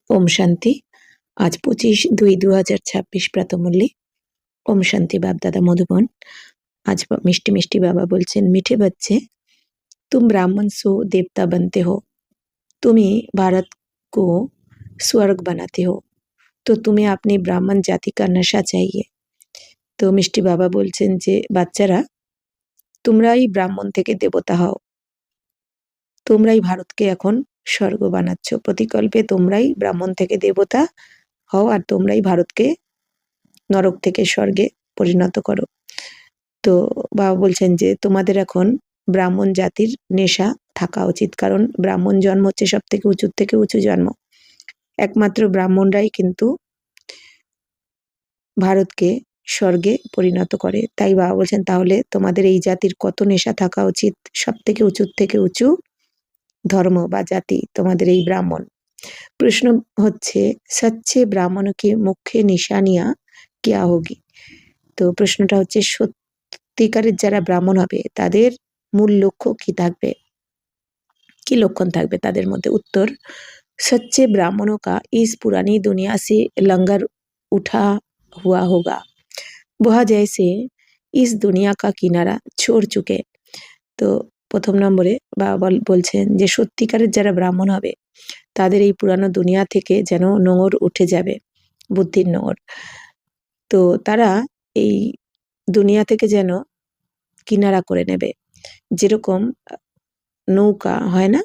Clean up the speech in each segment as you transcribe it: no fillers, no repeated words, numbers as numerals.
ओम शांति। आज 25/2/2026 प्रातःमुरली। ओम शांति। बाप दादा मधुबन। आज मिष्टी मिष्टी बाबा बोलছেন, मीठे बच्चे, तुम ब्राह्मण सो देवता बनते हो, तुम्ही भारत को स्वर्ग बनाते हो, तो तुम्हें अपनी ब्राह्मण जाति का नशा चाहिए। तो मिष्टी बाबा बोलছেন যে বাচ্চারা, তোমরাই ব্রাহ্মণ থেকে দেবতা হও, তোমরাই ভারতকে এখন স্বর্গ বানাচ্ছ। প্রতিকল্পে তোমরাই ব্রাহ্মণ থেকে দেবতা হও আর তোমরাই ভারতকে নরক থেকে স্বর্গে পরিণত করো। তো বাবা বলছেন যে তোমাদের এখন ব্রাহ্মণ জাতির নেশা থাকা উচিত, কারণ ব্রাহ্মণ জন্ম হচ্ছে সব থেকে উঁচু জন্ম। একমাত্র ব্রাহ্মণরাই কিন্তু ভারতকে স্বর্গে পরিণত করে। তাই বাবা বলছেন তাহলে তোমাদের এই জাতির কত নেশা থাকা উচিত। সব থেকে উঁচু ধর্ম বা জাতি তোমাদের এই ব্রাহ্মণ। প্রশ্ন হচ্ছে, সচ্চে ব্রাহ্মণ কি মুখ্য নিশানিয়া কেয়া হোগি। তো প্রশ্নটা হচ্ছে, সত্যিকারের যারা ব্রাহ্মণ হবে তাদের মূল লক্ষ্য কি থাকবে, কি লক্ষণ থাকবে তাদের মধ্যে। উত্তর, सच्चे ब्राह्मणों का इस पुरानी दुनिया से लंगर उठा हुआ होगा, वह जैसे इस दुनिया का किनारा छोड़ चुके। তো প্রথম নম্বরে বাবা বলছেন যে সত্যিকারের যারা ব্রাহ্মণ হবে তাদের এই পুরানো দুনিয়া থেকে যেন নোঙর উঠে যাবে, বুদ্ধির নোঙর। তো তারা এই দুনিয়া থেকে যেন কিনারা করে নেবে। যেরকম নৌকা হয় না,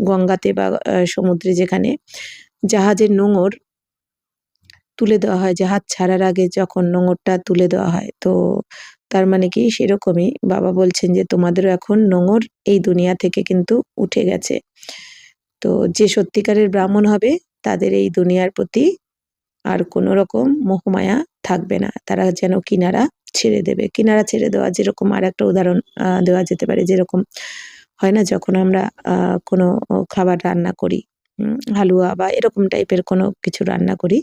গঙ্গাতে বা সমুদ্রে যেখানে জাহাজের নোঙর তুলে দেওয়া হয়, জাহাজ ছাড়ার আগে যখন নোঙরটা তুলে দেওয়া হয়, তো তার মানে কি সেরকমই বাবা বলছেন যে তোমাদেরও এখন নোঙর এই দুনিয়া থেকে কিন্তু উঠে গেছে। তো যে সত্যিকারের ব্রাহ্মণ হবে তাদের এই দুনিয়ার প্রতি আর কোনো রকম মোহমায়া থাকবে না, তারা যেন কিনারা ছেড়ে দেবে। কিনারা ছেড়ে দেওয়া যেরকম, আর একটা উদাহরণ দেওয়া যেতে পারে, যেরকম হয় না যখন আমরা কোনো খাবার রান্না করি, হালুয়া বা এরকম টাইপের কোনো কিছু রান্না করি,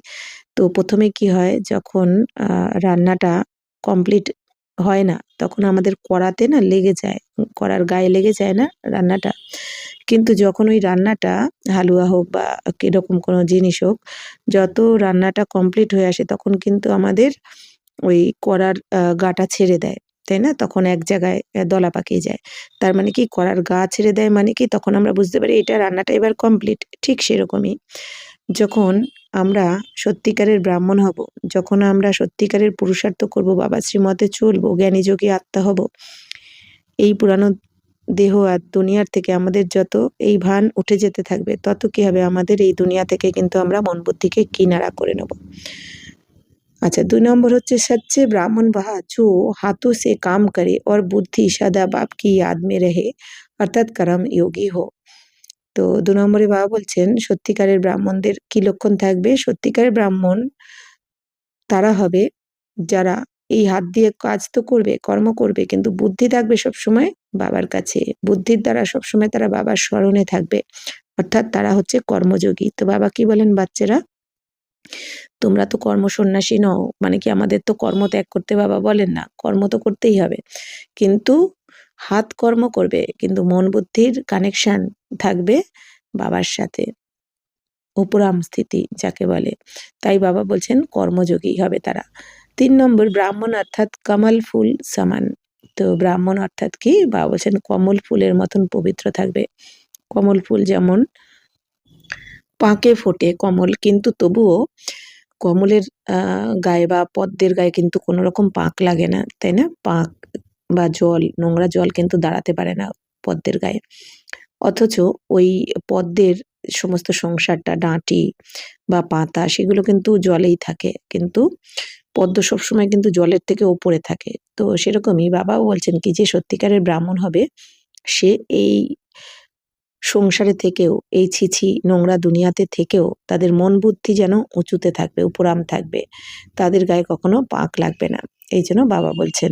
তো প্রথমে কি হয় যখন রান্নাটা কমপ্লিট হয় না তখন আমাদের কড়াতে না লেগে যায়, কড়ার গায়ে লেগে যায় না রান্নাটা। কিন্তু যখন ওই রান্নাটা হালুয়া হোক বা এরকম কোনো জিনিস হোক, যত রান্নাটা কমপ্লিট হয়ে আসে তখন কিন্তু আমাদের ওই কড়ার গাটা ছেড়ে দেয়, তাই না? তখন এক জায়গায় দলা পাকিয়ে যায়। তার মানে কি কড়ার গা ছেড়ে দেয় মানে কি তখন আমরা বুঝতে পারি এটা রান্নাটা এবার কমপ্লিট। ঠিক সেরকমই যখন আমরা সত্যিকারের ব্রাহ্মণ হব, যখন আমরা সত্যিকারের পুরুষার্থ করব, বাবা শ্রীমতে চলবো, জ্ঞানী যোগী আত্মা হব, এই পুরানো দেহ আর দুনিয়ার থেকে আমাদের যত এই ভান উঠে যেতে থাকবে তত কি হবে, আমাদের এই দুনিয়া থেকে কিন্তু আমরা মন বুদ্ধিকে কিনারা করে নেব। अच्छा, 2 नंबर হচ্ছে सच्चे ब्राह्मण वह जो हाथों से काम करे और बुद्धि सदा बाप की याद में रहे, অর্থাৎ कर्म योगी हो। তো 2 নম্বরে বাবা বলছেন সত্যিকারের ব্রাহ্মণদের কি লক্ষণ থাকবে। সত্যিকারের ব্রাহ্মণ তারা হবে যারা এই হাত দিয়ে কাজ তো করবে, কর্ম করবে, কিন্তু বুদ্ধি থাকবে সবসময় বাবার কাছে। বুদ্ধির দ্বারা সবসময় তারা বাবার স্মরণে থাকবে, অর্থাৎ তারা হচ্ছে কর্মযোগী। তো বাবা কি বলেন, বাচ্চারা তোমরা তো কর্ম সন্ন্যাসী নও, মানে কি আমাদের তো কর্ম ত্যাগ করতে বাবা বলেন না, কর্ম তো করতেই হবে, কিন্তু হাত কর্ম করবে কিন্তু মন বুদ্ধির কানেকশন থাকবে বাবার সাথে, উপরাম স্থিতি যাকে বলে। তাই বাবা বলছেন কর্মযোগী হবে তারা। 3 নম্বর, ব্রাহ্মণ অর্থাৎ কমল ফুল সমান। তো ব্রাহ্মণ অর্থাৎ কি, বাবা বলছেন কমল ফুলের মতন পবিত্র থাকবে। কমল ফুল যেমন পাকে ফোটে কমল, কিন্তু তবুও কমলের গায়ে বা পদ্মের গায়ে কিন্তু কোনো রকম পাক লাগে না, তাই না? পাক বা জল, নোংরা জল কিন্তু দাঁড়াতে পারে না পদ্মের গায়ে। অথচ ওই পদ্মের সমস্ত সংসারটা, ডাঁটি বা পাতা, সেগুলো কিন্তু জলেই থাকে, কিন্তু পদ্ম সবসময় কিন্তু জলের থেকে ওপরে থাকে। তো সেরকমই বাবাও বলছেন কি যে সত্যিকারের ব্রাহ্মণ হবে সে এই সংসারে থেকেও, এই ছিছি নোংরা দুনিয়াতে থেকেও তাদের মন বুদ্ধি যেন উঁচুতে থাকবে, উপরাম থাকবে, তাদের গায়ে কখনো পাক লাগবে না। এই জন্য বাবা বলছেন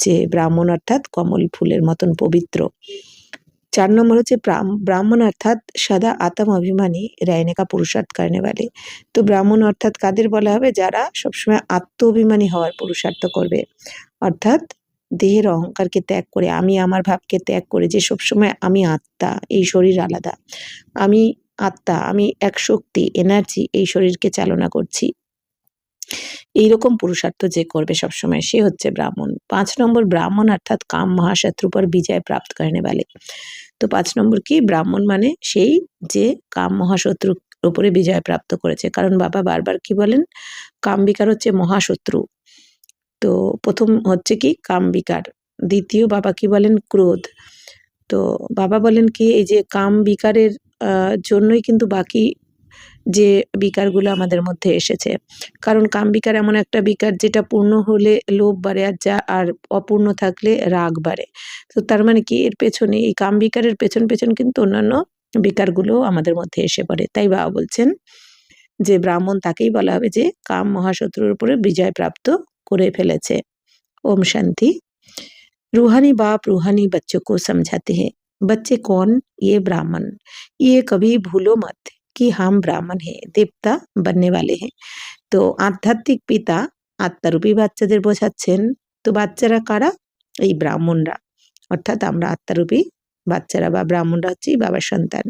যে ব্রাহ্মণ অর্থাৎ কমল ফুলের মতন পবিত্র। 4 নম্বর হচ্ছে ব্রাহ্মণ অর্থাৎ সদা আত্ম অভিমানী रहने का पुरुषार्थ करने वाले। তো ব্রাহ্মণ অর্থাৎ কাদের বলা হবে, যারা সবসময় আত্ম অভিমানী হওয়ার পুরুষার্থ করবে, অর্থাৎ দেহের অহংকারকে ত্যাগ করে, আমি আমার ভাবকে ত্যাগ করে, যে সবসময় আমি আত্মা, এই শরীর আলাদা, আমি আত্মা, আমি এক শক্তি, এনার্জি এই শরীরকে চালনা করছি। এইরকম পুরুষার্থ যে করবে সবসময় সে হচ্ছে ব্রাহ্মণ। 5 নম্বর ব্রাহ্মণ অর্থাৎ কাম মহাশত্রু পর বিজয় প্রাপ্ত করনে वाले। তো 5 নম্বর কি? ব্রাহ্মণ মানে সেই যে কাম মহাশত্রুর উপরে বিজয় প্রাপ্ত করেছে। কারণ বাবা বারবার কি বলেন? কাম বিকার হচ্ছে মহাশত্রু। তো ১ম হচ্ছে কি? কাম বিকার। দ্বিতীয় বাবা কি বলেন? ক্রোধ। তো বাবা বলেন কি এই যে কাম বিকারের জন্যই কিন্তু বাকি যে বিকারগুলো আমাদের মধ্যে এসেছে। কারণ কাম বিকার এমন একটা বিকার যেটা পূর্ণ হলে লোভ বাড়ে আর অপূর্ণ থাকলে রাগ বাড়ে। তো তার মানে কি এর পেছনে এই কাম বিকারের পেছন কিন্তু অন্যান্য বিকারগুলোও আমাদের মধ্যে এসে পড়ে। তাই বাবা বলছেন যে ব্রাহ্মণ তাকেই বলা হবে যে কাম মহাশত্রুর উপরে বিজয় প্রাপ্ত করে ফেলেছে। ओम शांति। रूहानी बाप रूहानी बच्चों को समझाते हैं, बच्चे कौन? ये ब्राह्मण। ये कभी भूलो मत कि हम ब्राह्मण हैं, देवता बनने वाले हैं। তো আধ্যাত্মিক পিতা আত্মারূপী বাচ্চাদের বোঝাচ্ছেন। তো বাচ্চারা কারা? এই ব্রাহ্মণরা, অর্থাৎ আমরা আত্মারূপী বাচ্চারা বা ব্রাহ্মণরা হচ্ছি বাবার সন্তান।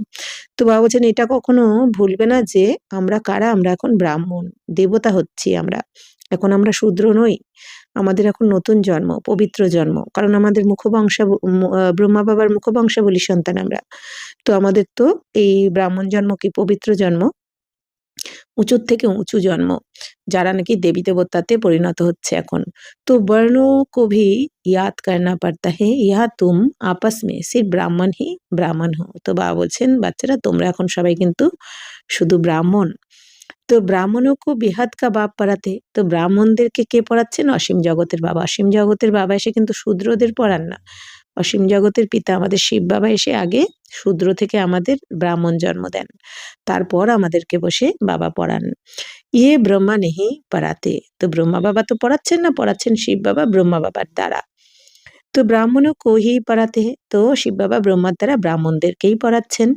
তো বাবা বলছেন এটা কখনো ভুলবে না যে আমরা কারা? আমরা এখন ব্রাহ্মণ, দেবতা হচ্ছি আমরা। এখন আমরা শূদ্র নই। আমাদের এখন নতুন জন্ম, পবিত্র জন্ম। কারণ আমাদের ব্রহ্মা বাবার মুখবংশাবলী সন্তান আমরা। তো আমাদের তো এই ব্রাহ্মণ জন্ম কি পবিত্র জন্ম, উঁচুর থেকে উঁচু জন্ম, যারা নাকি দেবী দেবতাতে পরিণত হচ্ছে এখন। তো বর্ণো को भी याद करना पड़ता है, यहाँ तुम आपस में सिर्फ ब्राह्मण ही ब्राह्मण हो। তো বাবা বলছেন বাচ্চারা তোমরা এখন সবাই কিন্তু শুধু ব্রাহ্মণ। তো ব্রাহ্মণও কো বেহাদ কা বাপ পড়াতে। তো ব্রাহ্মণদেরকে কে পড়াচ্ছেন? অসীম জগতের বাবা। অসীম জগতের বাবা এসে কিন্তু শূদ্রদের পড়ান না। অসীম জগতের পিতা আমাদের শিব বাবা এসে আগে শূদ্র থেকে আমাদের ব্রাহ্মণ জন্ম দেন, তারপর আমাদেরকে বসে বাবা পড়ান। ইয়ে ব্রহ্মা নেহি পড়াতে। তো ব্রহ্মা বাবা তো পড়াচ্ছেন না, পড়াচ্ছেন শিব বাবা ব্রহ্মা বাবার দ্বারা। তো ব্রাহ্মণও को ही पढ़ाते हैं। তো শিব বাবা ব্রহ্মার দ্বারা ব্রাহ্মণদেরকেই পড়াচ্ছেন।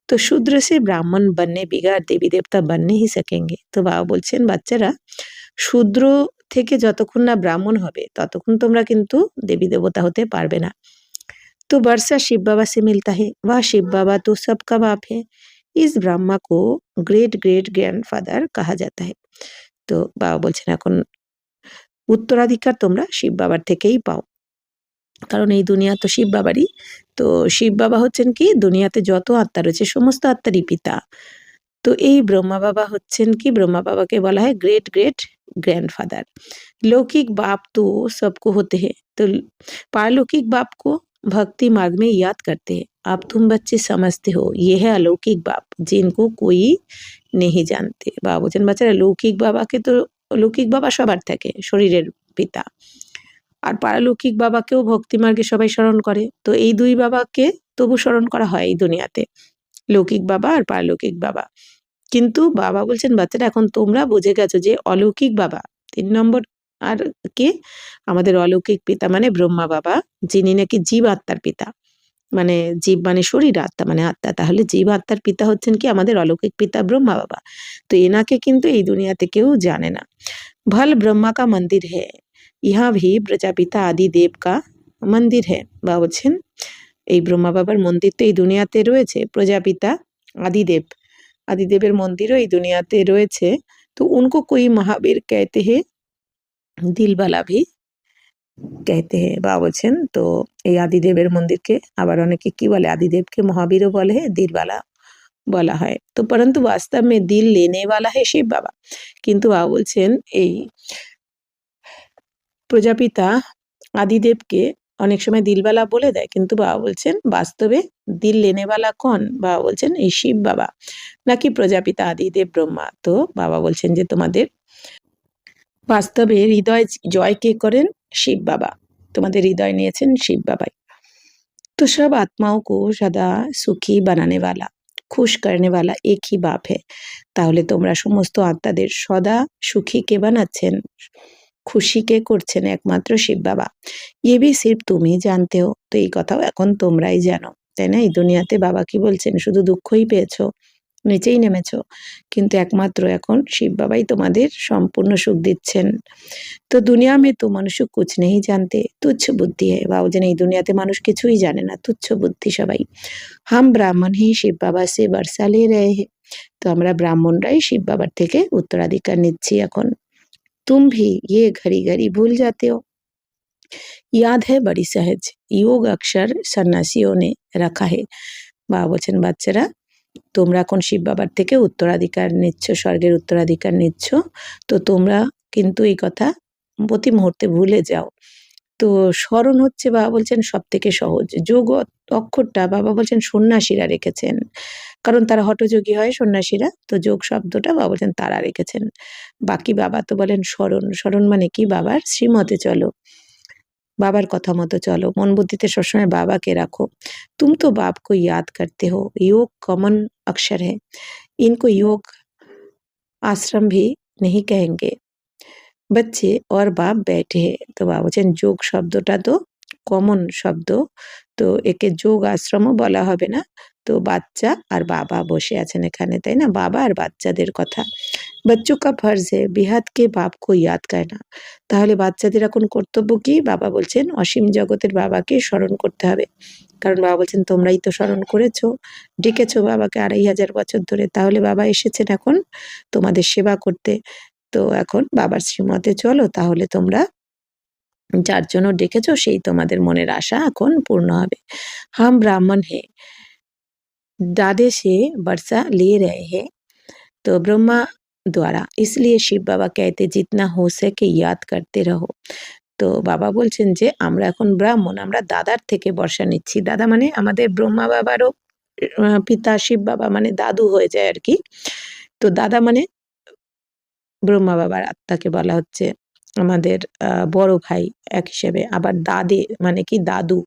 তো শূদ্র से ब्राह्मण बनने बिगड़ देवी देवता बनने ही सकेंगे। তো বাবা বলছেন বাচ্চারা শূদ্র থেকে যতক্ষণ না ব্রাহ্মণ হবে ততক্ষণ তোমরা কিন্তু দেবী দেবতা হতে পারবে না। तो वर्षा शिव बाबा से मिलता है, वह शिव बाबा तो सबका बाप है। इस ब्रह्मा को ग्रेट ग्रेट ग्रैंडफादर कहा जाता है। তো বাবা বলছেন এখন উত্তরাধিকার তোমরা শিব বাবার থেকেই পাও, কারণ এই দুনিয়া তো শিব বাবারই। তো শিব বাবা হচ্ছেন কি দুনিয়াতে যত আত্মা রয়েছে সমস্ত আত্মারই পিতা। তো এই ব্রহ্মা বাবা হচ্ছেন কি, ব্রহ্মা বাবাকে বলা হয় গ্রেট গ্রেট ग्रैंडफादर। लौकिक बाप तो सबको होते हैं, तो पारलौकिक बाप को भक्ति मार्ग में याद करते हैं। अब तुम बच्चे समझते हो ये है अलौकिक बाप जिनको कोई नहीं जानते। বাবা বলছেন বাচ্চারা লৌকিক বাবাকে তো, লৌকিক বাবা সবার থাকে শরীরের পিতা, আর পারলৌকিক বাবাকেও ভক্তি মার্গে সবাই স্মরণ করে। তো এই দুই বাবাকে তবু স্মরণ করা হয় এই দুনিয়াতে, লৌকিক বাবা আর পারলৌকিক বাবা। কিন্তু বাবা বলছেন বাচ্চারা এখন তোমরা বুঝে গেছো যে অলৌকিক বাবা 3 নম্বর আর কে? আমাদের অলৌকিক পিতা মানে ব্রহ্মা বাবা, যিনি নাকি জীব আত্মার পিতা। মানে জীব মানে শরীর, আত্মা মানে আত্মা। তাহলে জীব আত্মার পিতা হচ্ছেন কি আমাদের অলৌকিক পিতা ব্রহ্মা বাবা। তো এনাকে কিন্তু এই দুনিয়াতে কেউ জানে না। भल ब्रह्मा का मंदिर है, यहाँ भी प्रजापिता आदि देव का मंदिर है। বাবা বলছেন এই ব্রহ্মা বাবার মন্দির তো এই দুনিয়াতে রয়েছে, প্রজাপিতা আদিদেব, আদিদেবের মন্দিরও এই দুনিয়াতে রয়েছে। তো उनको कोई महावीर कहते हैं, दिलवाला भी कहते हैं। বাবা বলছেন তো এই আদিদেবের মন্দিরকে আবার অনেকে কি বলে, আদিদেবকে মহাবীরও বলে, দিলওয়ালা বলা হয়। তো परंतु वास्तव में दिल लेने वाला है शिव बाबा। কিন্তু বাবা বলছেন এই প্রজাপিতা আদিদেবকে অনেক সময় দিলওয়ালা বলে দেয়, কিন্তু বাবা বলছেন বাস্তবে দিল লেনেওয়ালা কন? বাবা বলছেন এই শিব বাবা নাকি প্রজাপিতা আদিদেব ব্রহ্মা। তো বাবা বলছেন যে তোমাদের বাস্তবে হৃদয় জয় কে করেন? শিব বাবা। তোমাদের হৃদয় নিয়েছেন শিব বাবাই। तो सब आत्माओं को सदा सुखी बनाने वाला, खुश करने वाला एक ही बाप है। তাহলে তোমরা সমস্ত আত্মাদের সদা সুখী কে বানাচ্ছেন, খুশি কে করছেন? একমাত্র শিব বাবা। ये भी सिर्फ तुम ही जानते हो। তো এই কথাও এখন তোমরাই জানো, তাই না? এই দুনিয়াতে বাবা কি বলছেন? শুধু দুঃখই পেয়েছো, নিচেই নেমেছো, কিন্তু একমাত্র এখন শিব বাবাই তোমাদের সম্পূর্ণ সুখ দিচ্ছেন। তো দুনিয়া মে তো মনুষ্য কুছ নেই জানতে, তুচ্ছ বুদ্ধি হ্যায়। বাবা বলছেন এই দুনিয়াতে মানুষ কিছুই জানে না, তুচ্ছ বুদ্ধি সবাই। হাম ব্রাহ্মণ হি শিব বাবা সে বর্ষা লে রহে হে। তো আমরা ব্রাহ্মণরাই শিব বাবার থেকে উত্তরাধিকার নিচ্ছি এখন। तुम भी ये घड़ी घड़ी भूल जाते हो, याद है बड़ी सहज, योग अक्षर सन्यासियों ने रखा है। বাবা বলছেন বাচ্চারা তোমরা এখন শিব বাবার থেকে উত্তরাধিকার নিচ্ছ, স্বর্গের উত্তরাধিকার নিচ্ছ, তো তোমরা কিন্তু এই কথা প্রতি মুহূর্তে ভুলে যাও। তো স্মরণ হচ্ছে বাবা বলছেন সব থেকে সহজ। যোগ অক্ষরটা বাবা বলছেন সন্ন্যাসীরা রেখেছেন, কারণ তারা হঠযোগী হয় সন্ন্যাসীরা, তো যোগ শব্দটা বাবা বলছেন তারা রেখেছেন। বাকি বাবা তো বলেন স্মরণ। স্মরণ মানে কি? বাবার শ্রীমতে চলো, বাবার কথা মতো চলো, মন বুদ্ধিতে সবসময় বাবাকে রাখো। तुम तो बाप को याद करते हो, योग कॉमन अक्षर है, इनको योग आश्रम भी नहीं कहेंगे, बच्चे और बाप बैठे हैं। তো বাবা বলছেন যোগ শব্দটা তো কমন শব্দ, তো একে যোগ আশ্রমও বলা হবে না। তো বাচ্চা আর বাবা বসে আছেন এখানে, তাই না? বাবা আর বাচ্চাদের কথা। बच्चों का फर्ज है बेहद के बाप को याद करना। তাহলে বাচ্চাদের এখন কর্তব্য কি? বাবা বলছেন অসীম জগতের বাবাকে স্মরণ করতে হবে, কারণ বাবা বলছেন তোমরাই তো স্মরণ করেছো, ডেকেছো বাবাকে 2500 বছর ধরে, তাহলে বাবা এসেছেন এখন তোমাদের সেবা করতে। তো এখন বাবার শ্রীমতে চলো, তাহলে তোমরা যার জন্য ডেকেছো সেই তোমাদের মনের আশা এখন পূর্ণ হবে। হাম ব্রাহ্মণ হে दादे से वर्षा ले रहे हैं, तो ब्रह्मा द्वारा, इसलिए शिव बाबा कहते जितना हो सके याद करते रहो। তো বাবা বলছেন যে আমরা এখন ব্রাহ্মণ, আমরা দাদার থেকে বর্ষা নিচ্ছি। দাদা মানে আমাদের ব্রহ্মা বাবারও পিতা, শিব বাবা মানে দাদু হয়ে যায় আর কি। তো দাদা মানে ব্রহ্মা বাবার আত্মাকে বলা হচ্ছে আমাদের বড় ভাই এক হিসেবে। আবার দাদে মানে কি? দাদু,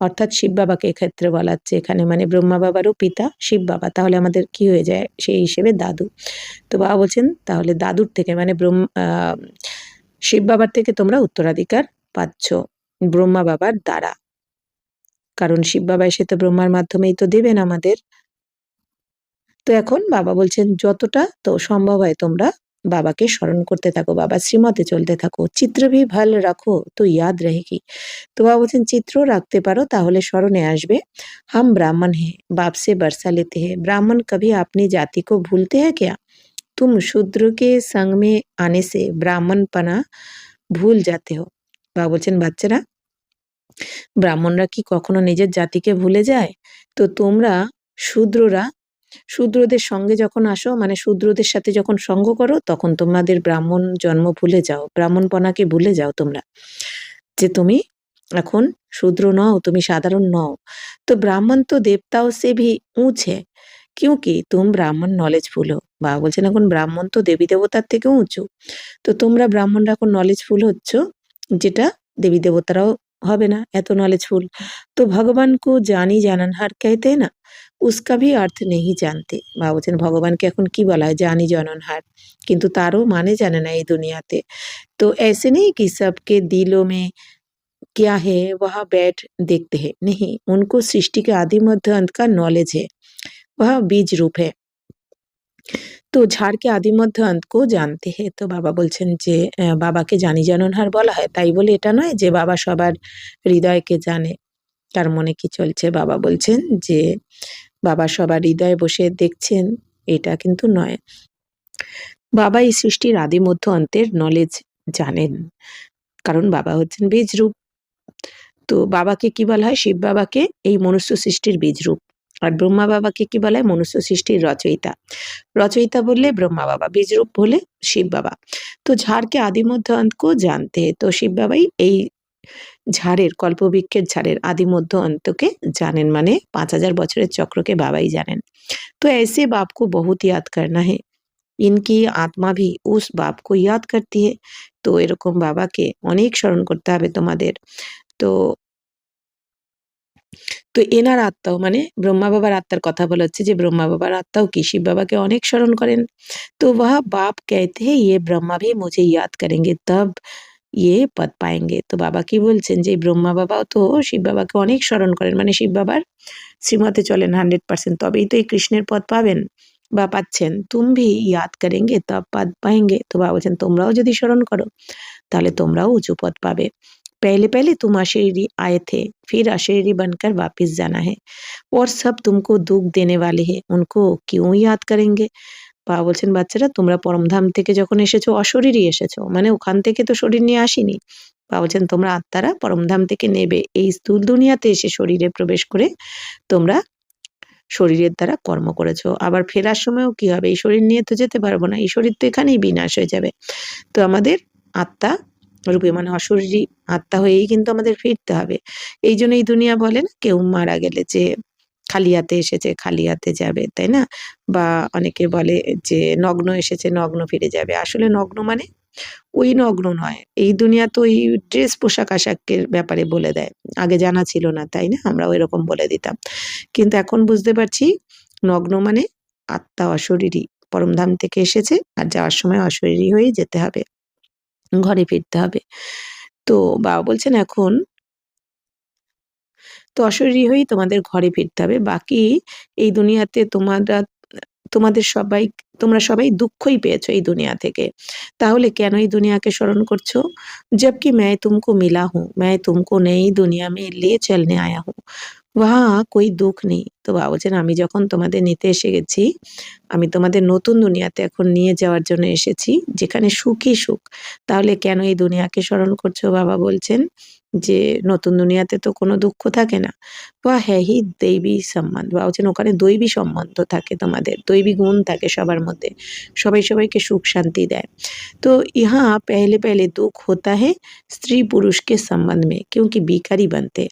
অর্থাৎ শিব বাবাকে এক্ষেত্রে বলা হচ্ছে এখানে, মানে ব্রহ্মা বাবারও পিতা শিব বাবা, তাহলে আমাদের কি হয়ে যায় সেই হিসেবে দাদু। তো বাবা বলছেন তাহলে দাদুর থেকে মানে শিব বাবার থেকে তোমরা উত্তরাধিকার পাচ্ছ ব্রহ্মা বাবার দ্বারা, কারণ শিব বাবা এসে তো ব্রহ্মার মাধ্যমেই তো দেবেন আমাদের। তো এখন বাবা বলছেন যতটা তো সম্ভব হয় তোমরা বাবাকে স্মরণ করতে থাকো, বাবার শ্রীমতে চলতে থাকো। চিত্র ভি ভাল রাখো তো ইয়াদ रहेगी। তো বাবা বলছেন চিত্র রাখতে পারো তাহলে স্মরণে আসবে। हम ब्राह्मण हैं, बाप से बरसा लेते हैं, ब्राह्मण कभी अपनी जाति को भूलते हैं क्या? तुम शूद्र के संग में आने से ब्राह्मणपना ভুল जाते हो। বাবা বলছেন বাচ্চারা ব্রাহ্মণরা কি কখনো নিজের জাতিকে ভুলে যায়? তো তোমরা শূদ্ররা, শূদ্রদের সঙ্গে যখন আসো মানে শূদ্রদের সাথে যখন সঙ্গ করো তখন তোমাদের ব্রাহ্মণ জন্ম ভুলে যাও, ব্রাহ্মণপনাকে ভুলে যাও তোমরা, যে তুমি এখন শূদ্র নও, তুমি সাধারণ নও। তো ব্রাহ্মণ তো দেবতাও সে ভি ऊंच है, क्योंकि तुम ब्राह्मण नॉलेजफुल हो। বাবা বলছেন এখন ব্রাহ্মণ তো দেবী দেবতার থেকেও উঁচু, তো তোমরা ব্রাহ্মণরা এখন নলেজফুল হচ্ছ, যেটা দেবী দেবতারাও হবে না এত নলেজফুল। তো ভগবান কো জানি জানানহার कहते हैं ना, उसका भी अर्थ नहीं जानते। বাবা বলছেন ভগবানকে এখন কি বলা হয়? জানি জানানহার, কিন্তু তারও মানে জানে না এই দুনিয়াতে। तो ऐसे नहीं कि सबके दिलों में क्या है वह बैठ देखते हैं, नहीं, उनको सृष्टि के आदि मध्य अंत का नॉलेज है, वह बीज रूप है। তো ঝাড়কে আদি মধ্য অন্তকেও জানতে হে। তো বাবা বলছেন যে বাবাকে জানি জানানহার বলা হয়, তাই বলে এটা নয় যে বাবা সবার হৃদয়কে জানে, কার মনে কি চলছে। বাবা বলছেন যে বাবা সবার হৃদয়ে বসে দেখছেন, এটা কিন্তু নয়। বাবা এই সৃষ্টির আদি মধ্য অন্তের নলেজ জানেন, কারণ বাবা হচ্ছেন বীজ রূপ। তো বাবাকে কি বলা হয়? শিব বাবাকে এই মনুষ্য সৃষ্টির বীজ রূপ, আর ব্রহ্মা বাবাকে কি বলা হয়? মনুষ্য সৃষ্টির রচয়িতা। রচয়িতা বললে ব্রহ্মা বাবা, বীজ রূপ হলে শিব বাবা। তো ঝাড়কে আদি মধ্য অন্তকেও জানতে, তো শিব বাবাই এই ঝাড়ের, কল্পবৃক্ষের ঝাড়ের আদি মধ্য অন্তকে জানেন, মানে 5000 বছরের চক্রকে বাবাই জানেন। তো ऐसे बाप को बहुत याद करना है, इनकी आत्मा भी उस बाप को याद करती है। তো এরকম বাবাকে অনেক স্মরণ করতে হবে তোমাদের। তো তো এনার আত্মাও মানে ব্রহ্মা বাবার আত্মার কথা বলা হচ্ছে, যে ব্রহ্মা বাবার আত্মাও কি শিব বাবাকে অনেক স্মরণ করেন। তো वह बाप कहते हैं ये ब्रह्मा भी मुझे याद करेंगे तब ये पद पाएंगे। তো বাবা কি বলছেন যে ব্রহ্মা বাবাও তো শিব বাবাকে অনেক স্মরণ করেন, মানে শিব বাবার শ্রীমতে চলেন 100%, তবেই তো এই কৃষ্ণের পদ পাবেন। বা পাচ্ছেন, তুম ভি ইয়াদ করেঙ্গে তব পদ পাएंगे। তো বাবা বলছেন তোমরাও যদি স্মরণ করো তাহলে তোমরাও উঁচু পদ পাবে। पहले पहले तुम अशरीरी आए थे, फिर अशरीरी बनकर वापस जाना है, और सब तुमको दुख देने वाले हैं, उनको क्यों याद करेंगे। বাবা বলছেন বাচ্চারা তোমরা পরমধাম থেকে যখন এসেছো অশরীরই এসেছো, মানে ওখান থেকে তো শরীর নিয়ে আসিনি। বাবা বলছেন তোমরা আত্মারা পরমধাম থেকে নেবে, এই স্থূল দুনিয়াতে এসে শরীরে প্রবেশ করে তোমরা শরীরের দ্বারা কর্ম করেছো। আবার ফেরার সময়ও কি হবে, এই শরীর নিয়ে তো যেতে পারবো না, এই শরীর তো এখানেই বিনাশ হয়ে যাবে। তো আমাদের আত্মা রূপে মানে অশরীরী আত্মা হয়েই কিন্তু আমাদের ফিরতে হবে। এই জন্য এই দুনিয়া বলে না কেউ মারা গেলে যে খালি হাতে এসেছে খালি হাতে যাবে, তাই না? বা অনেকে বলে যে নগ্ন এসেছে নগ্ন ফিরে যাবে। আসলে নগ্ন মানে ওই নগ্ন নয়। এই দুনিয়া তো ওই ড্রেস পোশাক-আশাকের ব্যাপারে বলে দেয়। আগে জানা ছিল না, তাই না? আমরাও এরকম বলে দিতাম। কিন্তু এখন বুঝতে পারছি নগ্ন মানে আত্মা অশরীরী। পরমধাম থেকে এসেছে আর যাওয়ার সময় অশরীরী হয়েই যেতে হবে। ঘরে ফিরতে হবে। তো বাবা বলছেন এখন তো অশরীরী হয়েই তোমাদের ঘরে ফিরতে হবে। বাকি এই দুনিয়াতে তোমাদের সবাই তোমরা সবাই দুঃখই পেয়েছো এই দুনিয়া থেকে। তাহলে কেন এই দুনিয়াকে স্মরণ করছো? जबकि मैं तुमको मिला हूँ, मैं तुमको नई दुनिया में ले चलने आया हूँ। वहाँ कोई দুঃখ নেই। তো বাবা বলছেন আমি যখন তোমাদের নিতে এসে গেছি, আমি তোমাদের নতুন দুনিয়াতে এখন নিয়ে যাওয়ার জন্য এসেছি, যেখানে সুখই সুখ। তাহলে কেন এই দুনিয়াকে স্মরণ করছো? বাবা বলছেন যে নতুন দুনিয়াতে তো কোনো দুঃখ থাকে না। ওয়া है ही दैवी সম্বন্ধ। বাবা বলছেন ওখানে দৈবী সম্বন্ধ থাকে তোমাদের, দৈবী গুণ থাকে সবার মধ্যে। সবাই সবাইকে সুখ শান্তি দেয়। तो यहाँ पहले पहले दुख होता है स्त्री पुरुष के संबंध में क्योंकि বিকারী बनते।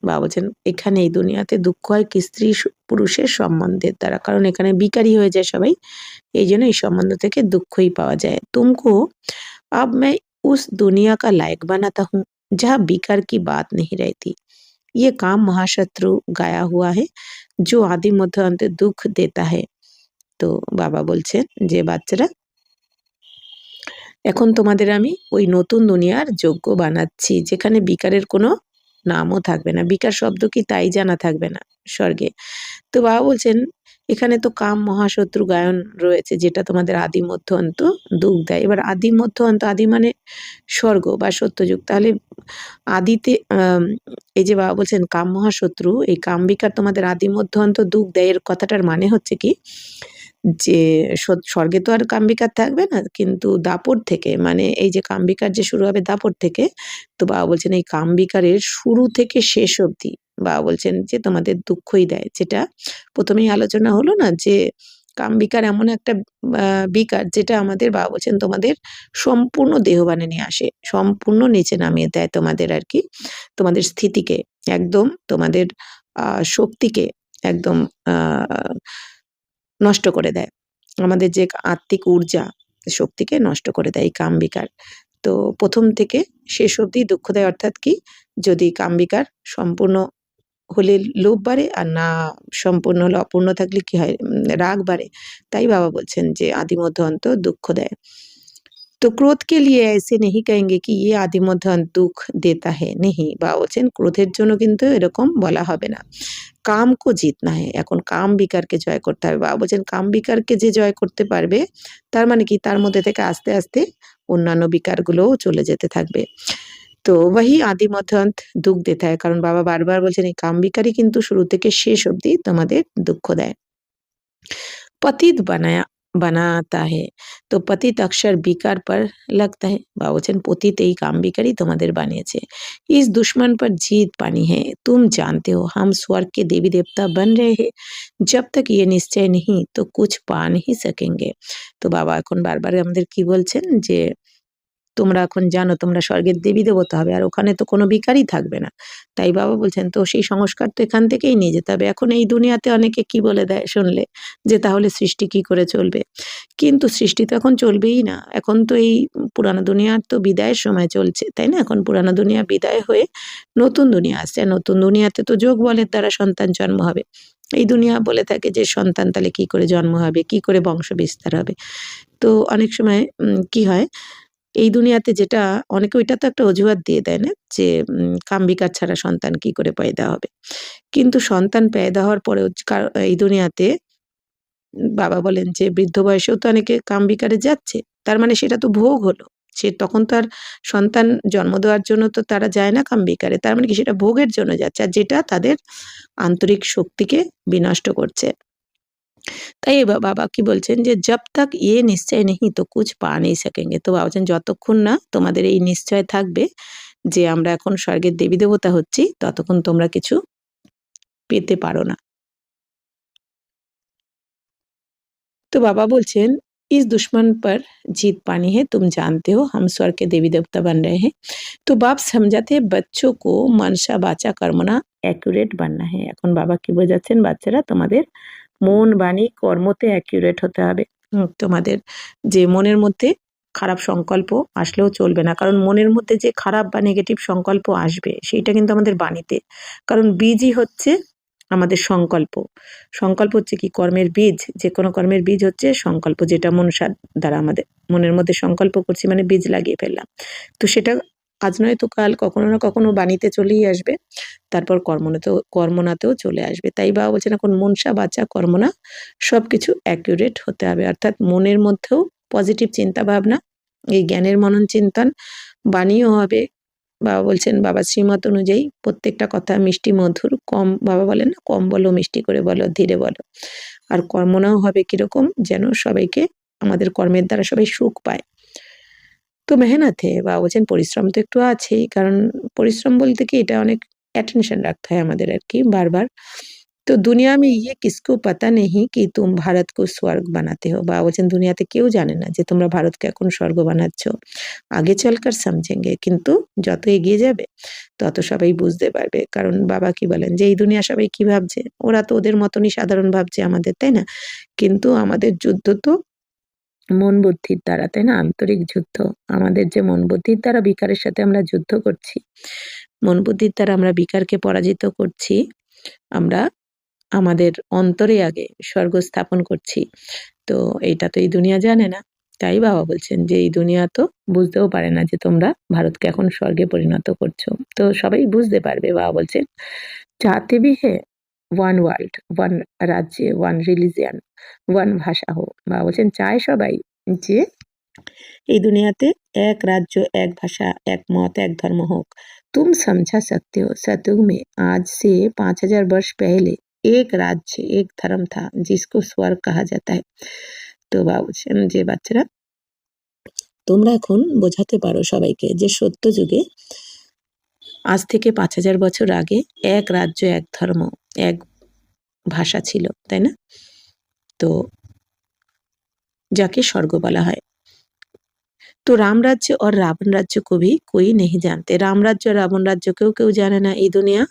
বাবা বলছেন এখানে এই দুনিয়াতে দুঃখ হয় কি স্ত্রী পুরুষের সম্বন্ধের দ্বারা, কারণ এখানে বিকারী হয়ে যায় সবাই, এই জন্য এই সম্বন্ধ থেকে দুঃখই পাওয়া যায়। तुमको अब मैं उस दुनिया का लायक बनाता हूँ जहाँ বিকার की बात नहीं रहती। ये काम महाशत्रु गाया हुआ है जो आदि मध्य अंत दुख देता है। তো বাবা বলছেন যে বাচ্চারা এখন তোমাদের আমি ওই নতুন দুনিয়ার যোগ্য বানাচ্ছি যেখানে বিকারের কোনো নামও থাকবে না। বিকার শব্দ কি তাই জানা থাকবে না স্বর্গে। তো বাবা বলছেন এখানে তো কাম মহাশত্রু গায়ন রয়েছে যেটা তোমাদের আদি মধ্য অন্ত দুঃখ দেয়। এবার আদি মধ্য অন্ত, আদি মানে স্বর্গ বা সত্যযুগ। তাহলে আদিতে এই যে বাবা বলছেন কাম মহাশত্রু, এই কাম বিকার তোমাদের আদি মধ্য অন্ত দুঃখ দেয়, এর কথাটার মানে হচ্ছে কি যে স্বর্গে তো আর কামবিকার থাকবে না, কিন্তু দাপট থেকে মানে এই যে কামবিকার যে শুরু হবে দাপট থেকে। তো বাবা বলছেন এই কামবিকারের শুরু থেকে শেষ অবধি বাবা বলছেন যে তোমাদের দুঃখই দেয়। যেটা প্রথমেই আলোচনা হলো না যে কামবিকার এমন একটা বিকার যেটা আমাদের বাবা বলছেন তোমাদের সম্পূর্ণ দেহবানে নিয়ে আসে, সম্পূর্ণ নিচে নামিয়ে দেয় তোমাদের আর কি, তোমাদের স্থিতিকে একদম, তোমাদের শক্তিকে একদম নষ্ট করে দেয়। আমাদের যে আত্মিক ঊর্জা, শক্তিকে নষ্ট করে দেয় এই কামবিকার। তো প্রথম থেকে শেষ অবধি দুঃখ দেয়, অর্থাৎ কি যদি কামবিকার সম্পূর্ণ হলে লোভ বাড়ে আর না সম্পূর্ণ হলে অপূর্ণ থাকলে কি হয় রাগ বাড়ে। তাই বাবা বলছেন যে আদি মধ্য অন্ত দুঃখ দেয়। तो क्रोध के लिए ऐसे नहीं कहेंगे कि ये आदि मध्य अंत दुख देता है, नहीं। বাবা বলছেন ক্রোধের জন্য কিন্তু এরকম বলা হবে না। কামকো জিতনা है, এখন কাম বিকারকে জয় করতে হবে। বাবা বলছেন কাম বিকারকে যে জয় করতে পারবে তার মানে কি তার মধ্যে থেকে আস্তে আস্তে অন্যান্য বিকারগুলোও চলে যেতে থাকবে। তো वही आदि मध्य अंत दुःख देता है, কারণ বাবা বারবার বলছেন এই কাম বিকারই কিন্তু শুরু থেকে শেষ অবধি তোমাদের দুঃখ দেয়। पतित बनाता है, তো পতিত অক্ষর বিকার पर लगता है। বাবা বলছেন পতিত এই কাম বিকারই তোমাদের বানিয়েছে। इस दुश्मन पर जीत पानी है, तुम जानते हो हम स्वर्ग के देवी देवता बन रहे हैं, जब तक ये निश्चय नहीं तो कुछ पा नहीं सकेंगे। তো বাবা এখন বারবার আমাদের কি বলছেন যে তোমরা এখন জানো তোমরা স্বর্গের দেবী দেবতা হবে আর ওখানে তো কোনো বিকারই থাকবে না। তাই বাবা বলছেন তো সেই সংস্কার তো এখান থেকেই নিয়ে যেতে হবে। এখন এই দুনিয়াতে অনেকে কি বলে দেয় শুনলে যে তাহলে সৃষ্টি কি করে চলবে? কিন্তু সৃষ্টি তো এখন চলবেই না। এখন তো এই পুরানো দুনিয়ার তো বিদায়ের সময় চলছে, তাই না? এখন পুরানো দুনিয়া বিদায় হয়ে নতুন দুনিয়া আসছে। আর নতুন দুনিয়াতে তো যোগ বলের দ্বারা সন্তান জন্ম হবে। এই দুনিয়া বলে থাকে যে সন্তান তাহলে কি করে জন্ম হবে? কি করে বংশ বিস্তার হবে? তো অনেক সময় কি হয় এই দুনিয়াতে যেটা অনেকে ওইটা তো একটা অজুহাত দিয়ে দেয় না যে কামবিকার ছাড়া সন্তান কি করে পয়দা হবে। কিন্তু সন্তান পয়দা হওয়ার পরেও এই দুনিয়াতে বাবা বলেন যে বৃদ্ধ বয়সেও তো অনেকে কামবিকারে যাচ্ছে, তার মানে সেটা তো ভোগ হলো। সে তখন তো আর সন্তান জন্ম দেওয়ার জন্য তো তারা যায় না কামবিকারে, তার মানে কি সেটা ভোগের জন্য যাচ্ছে, আর যেটা তাদের আন্তরিক শক্তিকে বিনষ্ট করছে। তাই বাবা কি বলছেন যে জব তক ইয়ে নিশ্চয় নেই তো কুছ পা নেই সকেঙ্গে। তো বাবা বলছেন যতক্ষণ না তোমাদের এই নিশ্চয় থাকবে যে আমরা এখন স্বর্গের দেবী দেবতা হচ্ছি, ততক্ষণ তোমরা কিছু পেতে পারো না। तो बाबा बोलছেন इस दुश्मन पर जीत पानी है, तुम जानते हो हम स्वर्ग के देवी देवता बन रहे हैं। तो बाप समझाते हैं बच्चों को मनसा বাচা কর্মনা অ্যাকুরেট বাননা है। এখন বাবা কি বোঝাচ্ছেন, বাচ্চারা তোমাদের মন বাণী কর্মতে অ্যাকুরেট হতে হবে। তোমাদের যে মনের মধ্যে খারাপ সংকল্প আসলেও চলবে না, কারণ মনের মধ্যে যে খারাপ বা নেগেটিভ সংকল্প আসবে সেইটা কিন্তু আমাদের বাণীতে, কারণ বীজই হচ্ছে আমাদের সংকল্প। সংকল্প হচ্ছে কি কর্মের বীজ, যে কোনো কর্মের বীজ হচ্ছে সংকল্প, যেটা মনসার দ্বারা আমাদের মনের মধ্যে সংকল্প করছি মানে বীজ লাগিয়ে ফেললাম। তো সেটা আজ নয় তো কাল কখনো না কখনো বাণীতে চলেই আসবে, তারপর কর্মনাতেও চলে আসবে। তাই বাবা বলছেন এখন মনসা বাচা কর্মনা সবকিছু অ্যাকুরেট হতে হবে, অর্থাৎ মনের মধ্যেও পজিটিভ চিন্তা ভাবনা, এই জ্ঞানের মনন চিন্তন, বাণীও হবে। বাবা বলছেন বাবার শ্রীমত অনুযায়ী প্রত্যেকটা কথা মিষ্টি মধুর, কম বাবা বলেন না কম বলো মিষ্টি করে বলো ধীরে বলো। আর কর্মনাও হবে কিরকম, যেন সবাইকে আমাদের কর্মের দ্বারা সবাই সুখ পায়। তো মেহনত হে বাবা বলছেন পরিশ্রম তো একটু আছেই, কারণ পরিশ্রম বলতে কি এটা অনেক অ্যাটেনশন রাখতে হয় আমাদের আর কি বারবার। তো দুনিয়া মে ইয়ে কিসকো পাতা নেহি কি তুম ভারত কো স্বর্গ বানাতে হো। বাবা বলছেন দুনিয়াতে কেউ জানে না যে তোমরা ভারতকে এখন স্বর্গ বানাচ্ছ, আগে চলকার সমঝেঙ্গে, কিন্তু যত এগিয়ে যাবে তত সবাই বুঝতে পারবে। কারণ বাবা কি বলেন যে এই দুনিয়া সবাই কি ভাবছে, ওরা তো ওদের মতনই সাধারণ ভাবছে আমাদের, তাই না? কিন্তু আমাদের যুদ্ধ তো মন বুদ্ধির দ্বারা, তাই না? আন্তরিক যুদ্ধ। আমাদের যে মন বুদ্ধির দ্বারা বিকারের সাথে আমরা যুদ্ধ করছি, মন বুদ্ধির দ্বারা আমরা বিকারকে পরাজিত করছি, আমরা আমাদের অন্তরে আগে স্বর্গ স্থাপন করছি। তো এইটা তো এই দুনিয়া জানে না। তাই বাবা বলছেন যে এই দুনিয়া তো বুঝতেও পারে না যে তোমরা ভারতকে এখন স্বর্গে পরিণত করছো। তো সবাই বুঝতে পারবে। বাবা বলছেন চাহতে ভি হ্যায় ওয়ান ওয়ার্ল্ড, ওয়ান রাজ্যে, ওয়ান রিলিজিয়ন, ওয়ান ভাষা হোক। বাবা বলছেন চায় সবাই যে এই দুনিয়াতে এক রাজ্য, এক ভাষা, এক মত, এক ধর্ম হোক। तुम समझा सकते हो सतयुग में आज से 5000 वर्ष पहले एक राज्य एक धर्म था जिसको स्वर्ग कहा जाता है। তো বাবা বলছেন যে বাচ্চারা তোমরা এখন বোঝাতে পারো সবাইকে যে সত্য যুগে আজ থেকে 5000 বছর আগে এক রাজ্য, এক ধর্ম, এক ভাষা ছিল, তাই না? তো যাকে স্বর্গ বলা হয়। তো রাম রাজ্য আর রাবণ রাজ্য को भी कोई नहीं जानते। রাম রাজ্য আর রাবণ রাজ্যকেও কেউ জানে না এই দুনিয়া।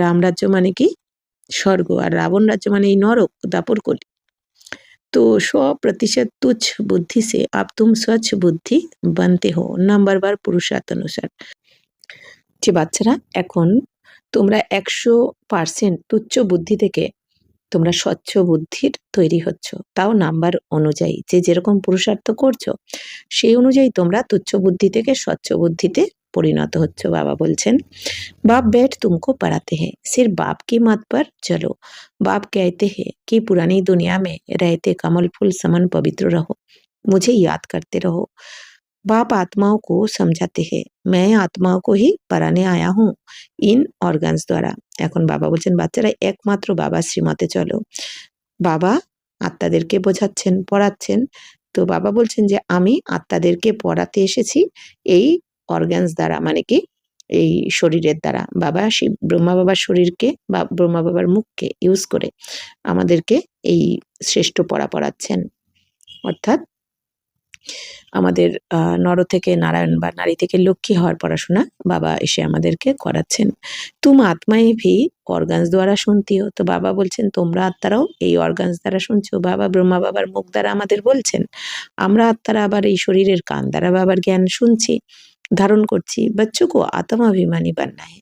রাম রাজ্য মানে কি স্বর্গ, আর রাবণ রাজ্য মানে এই নরক দাপরকলি। तो 100% तुच्छ बुद्धि से अब तुम स्वच्छ बुद्धि बनते हो नंबर बार पुरुषार्थ अनुसार। যে বাচ্চারা এখন তোমরা 100% তুচ্ছ বুদ্ধি থেকে তোমরা স্বচ্ছ বুদ্ধির তৈরি হচ্ছ, তাও নাম্বার অনুযায়ী যে যেরকম পুরুষার্থ করছো সেই অনুযায়ী তোমরা তুচ্ছ বুদ্ধি থেকে স্বচ্ছ বুদ্ধিতে পরিণত হচ্ছ। বাবা বলছেন बाप बैठ तुमको पढ़ाते हैं, सिर्फ बाप की मत पर चलो। बाप कहते हैं कि पुरानी दुनिया में रहते कमल फूल समन पवित्र रहो, मुझे याद करते रहो। बाप आत्माओं को समझाते हैं, मैं आत्माओं को ही पढ़ाने आया हूँ इन ऑर्गन्स द्वारा। এখন বাবা বলছেন বাচ্চারা একমাত্র বাবার শ্রীমতে চলো। বাবা আত্মাদেরকে বোঝাচ্ছেন, পড়াচ্ছেন। তো বাবা বলছেন যে আমি আত্মাদেরকে পড়াতে এসেছি এই অর্গানস দ্বারা, মানে কি এই শরীরের দ্বারা। বাবা শিব ব্রহ্মা বাবার শরীরকে বা ব্রহ্মা বাবার মুখকে ইউজ করে আমাদেরকে এই শ্রেষ্ঠ পড়া পড়াচ্ছেন, অর্থাৎ আমাদের নর থেকে নারায়ণ বা নারী থেকে লক্ষ্মী হওয়ার পড়াশোনা বাবা এসে আমাদেরকে করাচ্ছেন। তুম আত্মায় ভি অর্গানস দ্বারা শুনতি হো। তো বাবা বলছেন তোমরা আত্মারাও এই অর্গানস দ্বারা শুনছো। বাবা ব্রহ্মা বাবার মুখ দ্বারা আমাদের বলছেন, আমরা আত্মারা আবার এই শরীরের কান দ্বারা বাবার জ্ঞান শুনছি, ধারণ করছি। বাচ্চুকো আত্মাভিমানী বান্না হে।